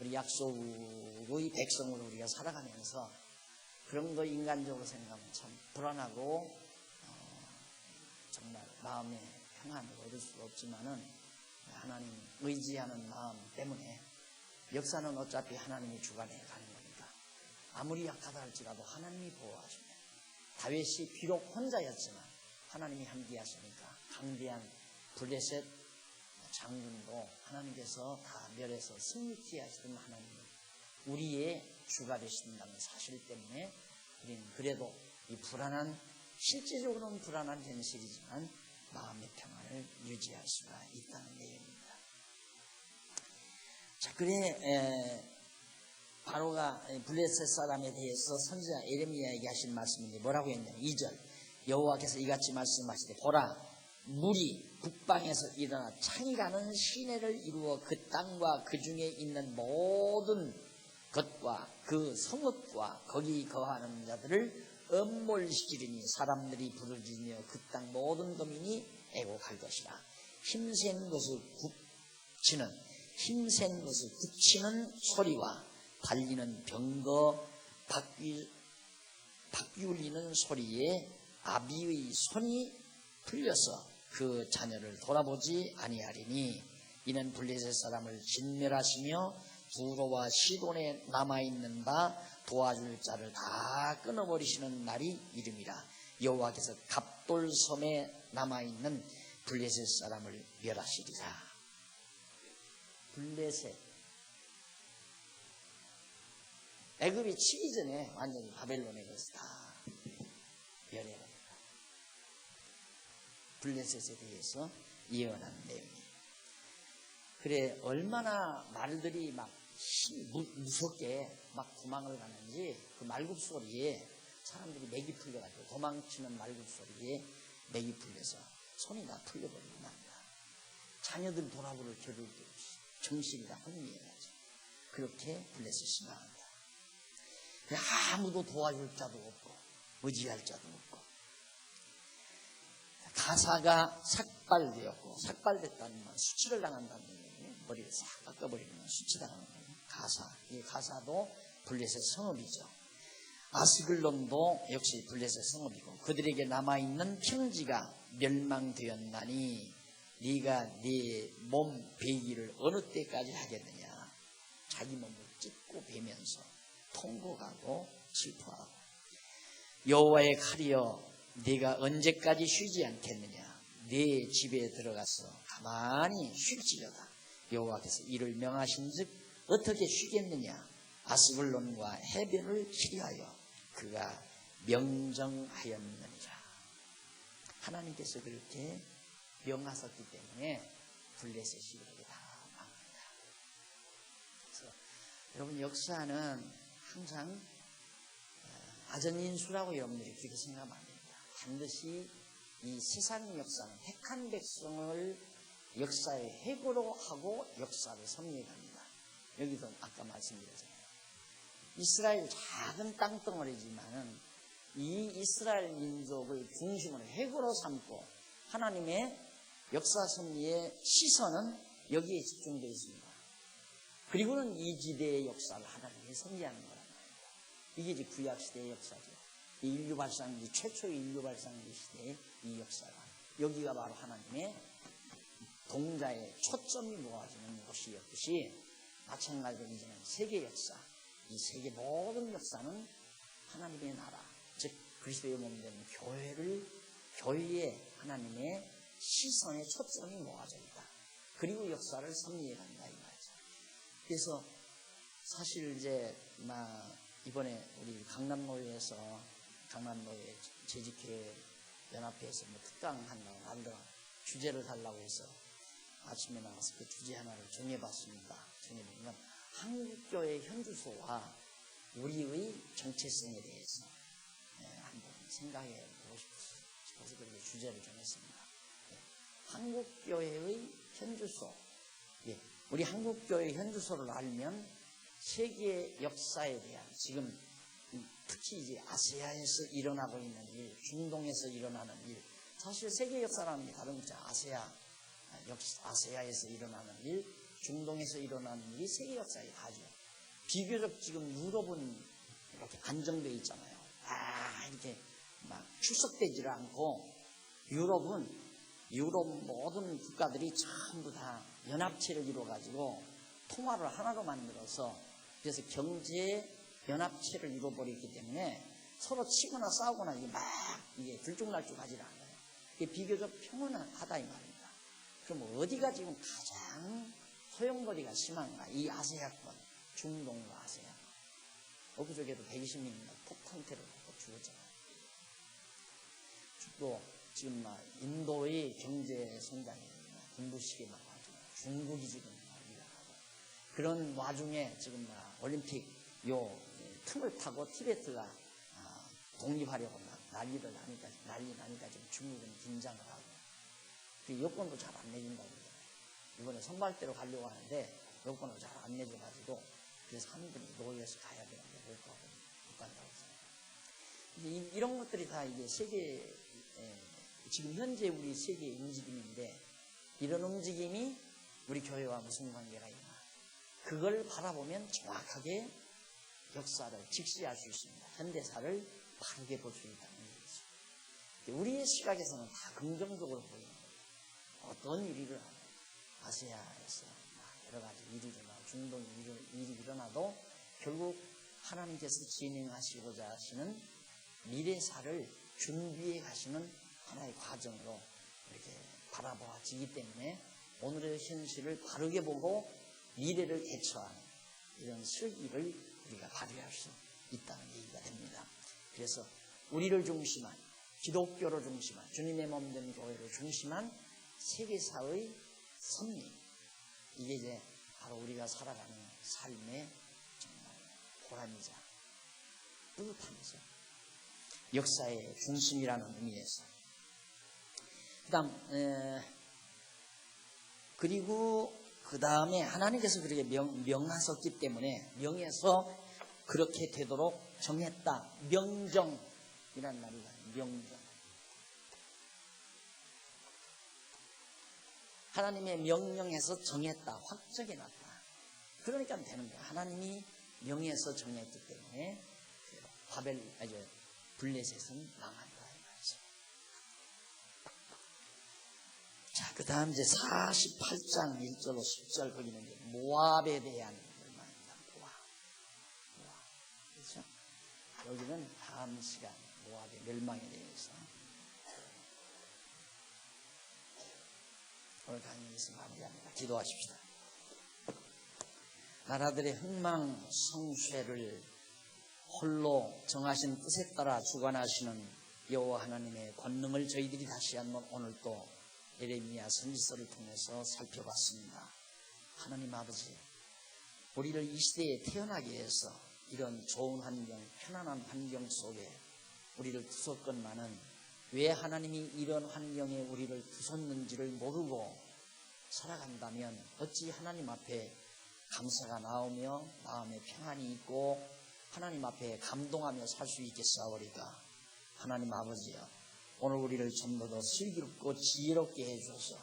[SPEAKER 1] 우리 약속의 백성으로 우리가 살아가면서 그런 거 인간적으로 생각하면 참 불안하고 정말 마음의 평안을 얻을 수 없지만은 하나님 의지하는 마음 때문에 역사는 어차피 하나님이 주관해 가는 거니까 아무리 약하다 할지라도 하나님이 보호하시면 다윗이 비록 혼자였지만 하나님이 함께하시니까 강대한 블레셋 장군도 하나님께서 다 멸해서 승리케 하시던 하나님이 우리의 주가 되신다는 사실 때문에 우리는 그래도 이 불안한 실제적으로는 불안한 현실이지만 마음의 평안을 유지할 수가 있다는 내용입니다. 자, 그래 바로가 블레셋 사람에 대해서 선지자 예레미야에게 하신 말씀인데 뭐라고 했냐면 2절 여호와께서 이같이 말씀하시되 보라 물이 북방에서 일어나 창이라는 시내를 이루어 그 땅과 그 중에 있는 모든 것과 그 성읍과 거기 거하는 자들을 엄몰시키리니 사람들이 부르짖으며 그 땅 모든 거민이 애곡할 것이라. 힘센 것을 굳히는 소리와 달리는 병거 바퀴 울리는 소리에 아비의 손이 풀려서 그 자녀를 돌아보지 아니하리니 이는 블레셋 사람을 진멸하시며 두로와 시돈에 남아있는 바 도와줄 자를 다 끊어버리시는 날이 이름이라. 여호와께서 갑돌섬에 남아있는 블레셋 사람을 멸하시리라. 블레셋 애굽이 치기 전에 완전히 바벨론에 가서 다 멸해버립니다. 블레셋에 대해서 예언한 내용이에요. 그래 얼마나 말들이 막 무섭게 막 도망을 가는지 그 말굽 소리에 사람들이 맥이 풀려가지고 도망치는 말굽 소리에 맥이 풀려서 손이 다 풀려버리고 납니다. 자녀들 돌아보를 겨를도 없이 정신이 다 혼미해가지고 그렇게 블레셋이 망한다. 아무도 도와줄 자도 없고 의지할 자도 없고 가사가 삭발되었고 삭발됐다는 건 수치를 당한다는 얘기예요. 머리를 싹 깎아버리면 수치당하는 거예요. 이 가사도 블레셋 성읍이죠. 아스글론도 역시 블레셋 성읍이고 그들에게 남아있는 평지가 멸망되었나니 네가 네 몸 베기를 어느 때까지 하겠느냐. 자기 몸을 찢고 베면서 통곡하고 슬퍼하고 여호와의 칼이여 네가 언제까지 쉬지 않겠느냐. 네 집에 들어가서 가만히 쉴지어다. 여호와께서 이를 명하신즉 어떻게 쉬겠느냐. 아스글론과 해변을 치리하여 그가 명정하였느니라. 하나님께서 그렇게 명하셨기 때문에 블레셋이 이렇게 다 망합니다. 그래서 여러분 역사는 항상 아전인수라고 여러분들이 그렇게 생각하면 안 됩니다. 반드시 이 세상 역사는 택한 백성을 역사의 해고로 하고 역사를 섭리합니다. 여기도 아까 말씀드렸잖아요. 이스라엘 작은 땅덩어리지만은 이 이스라엘 민족을 중심으로 해고로 삼고 하나님의 역사 섭리의 시선은 여기에 집중되어 있습니다. 그리고는 이 지대의 역사를 하나님이 섭리하는 거란 말입니다. 이게 이제 구약시대의 역사죠. 이 인류 발상기, 최초의 인류 발상기 시대의 이 역사가 여기가 바로 하나님의 동자의 초점이 모아지는 곳이었듯이 마찬가지로 이제는 세계 역사, 이 세계 모든 역사는 하나님의 나라, 즉 그리스도의 몸된 교회에 하나님의 시선의 초점이 모아져 있다. 그리고 역사를 섭리해 간다 이 말이죠. 그래서 사실 이제 이번에 우리 강남노예에서 강남노예 재직회 연합회에서 특강 한다고 하더라 주제를 달라고 해서 아침에 나가서 그 주제 하나를 정해봤습니다. 정해보면 한국교회 현주소와 우리의 정체성에 대해서 한번 생각해 보고 싶어서 그렇게 주제를 정했습니다. 한국교회의 현주소. 우리 한국교회 현주소를 알면 세계 역사에 대한 지금 특히 이제 아시아에서 일어나고 있는 일, 중동에서 일어나는 일, 사실 세계 역사라는 게 다른 거죠. 아시아에서 일어나는 일, 중동에서 일어나는 일이 세계 역사에 다죠. 비교적 지금 유럽은 이렇게 안정되어 있잖아요. 이렇게 막 출석되지를 않고 유럽 모든 국가들이 전부 다 연합체를 이루어가지고 통화를 하나로 만들어서 그래서 경제 연합체를 이루어버렸기 때문에 서로 치거나 싸우거나 이게 들쭉날쭉하지 않아요. 이게 비교적 평온하다 이 말입니다. 그럼 어디가 지금 가장 소용돌이가 심한가? 이 아세아권, 중동과 아세아. 엊그저께도 120명이나 폭탄 테러로 죽었잖아요. 또 지금 인도의 경제 성장이 군부시기에 와가지고 중국이 지금 일어나고 그런 와중에 지금 올림픽 틈을 타고 티베트가 독립하려고 난리 나니까 지금 중국은 긴장을 하고 그 여권도 잘 안 내준다고 그러잖아요. 이번에 선발대로 가려고 하는데 여권을 잘 안 내줘가지고 그래서 한 분이 노예에서 가야 되는데 못 간다고 했어요. 이런 것들이 다 이게 세계 지금 현재 우리 세계의 움직임인데 이런 움직임이 우리 교회와 무슨 관계가 있나? 그걸 바라보면 정확하게 역사를 직시할 수 있습니다. 현대사를 바르게 볼 수 있다는 얘기죠. 우리의 시각에서는 다 긍정적으로 보이는 거예요. 어떤 일이 일어나도 아시아에서 여러 가지 일이 일어나고 중동 일이 일어나도 결국 하나님께서 진행하시고자 하시는 미래사를 준비해 가시는 하나의 과정으로 이렇게 바라보아지기 때문에 오늘의 현실을 바르게 보고 미래를 대처하는 이런 슬기를 우리가 발휘할 수 있다는 얘기가 됩니다. 그래서 우리를 중심한 기독교를 중심한 주님의 몸된 교회를 중심한 세계사의 섭리, 이게 이제 바로 우리가 살아가는 삶의 정말 보람이자 뿌듯함이죠. 역사의 중심이라는 의미에서. 그리고 그 다음에 하나님께서 그렇게 명하셨기 때문에 명해서 그렇게 되도록 정했다. 명정이라는 말이 나요. 명정. 하나님의 명령에서 정했다. 확정해놨다. 그러니까 되는 거야. 하나님이 명해서 정했기 때문에 블레셋은 망한다. 자, 그 다음 이제 48장 1절로 10절 거기는 이제 모압에 대한 말입니다. 모압. 그렇죠? 여기는 다음 시간 모압의 멸망에 대해서 오늘 강의에서 마무리합니다. 기도하십시다. 나라들의 흥망성쇠를 홀로 정하신 뜻에 따라 주관하시는 여호와 하나님의 권능을 저희들이 다시 한번 오늘 또 예레미야 선지서를 통해서 살펴봤습니다. 하나님 아버지, 우리를 이 시대에 태어나게 해서 이런 좋은 환경, 편안한 환경 속에 우리를 두셨건만은 왜 하나님이 이런 환경에 우리를 두셨는지를 모르고 살아간다면 어찌 하나님 앞에 감사가 나오며 마음에 평안이 있고 하나님 앞에 감동하며 살 수 있겠사오리까. 하나님 아버지여, 오늘 우리를 좀 더 슬기롭고 지혜롭게 해주셔서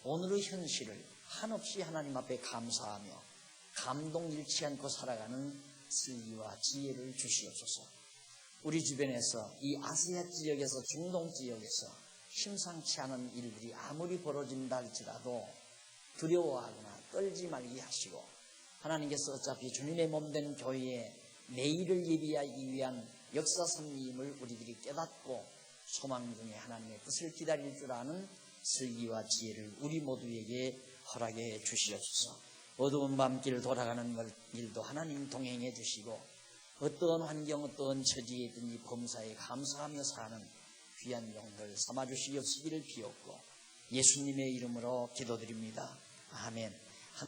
[SPEAKER 1] 오늘의 현실을 한없이 하나님 앞에 감사하며 감동 잃지 않고 살아가는 슬기와 지혜를 주시옵소서. 우리 주변에서 이 아시아 지역에서 중동 지역에서 심상치 않은 일들이 아무리 벌어진다 할지라도 두려워하거나 떨지 말게 하시고 하나님께서 어차피 주님의 몸된 교회에 내일을 예비하기 위한 역사 섭리임을 우리들이 깨닫고 소망 중에 하나님의 뜻을 기다릴 줄 아는 슬기와 지혜를 우리 모두에게 허락해 주시옵소서. 어두운 밤길 돌아가는 길도 하나님 동행해 주시고 어떠한 환경 어떠한 처지에 있든지 범사에 감사하며 사는 귀한 영들 삼아 주시옵시기를 비옵고 예수님의 이름으로 기도드립니다. 아멘.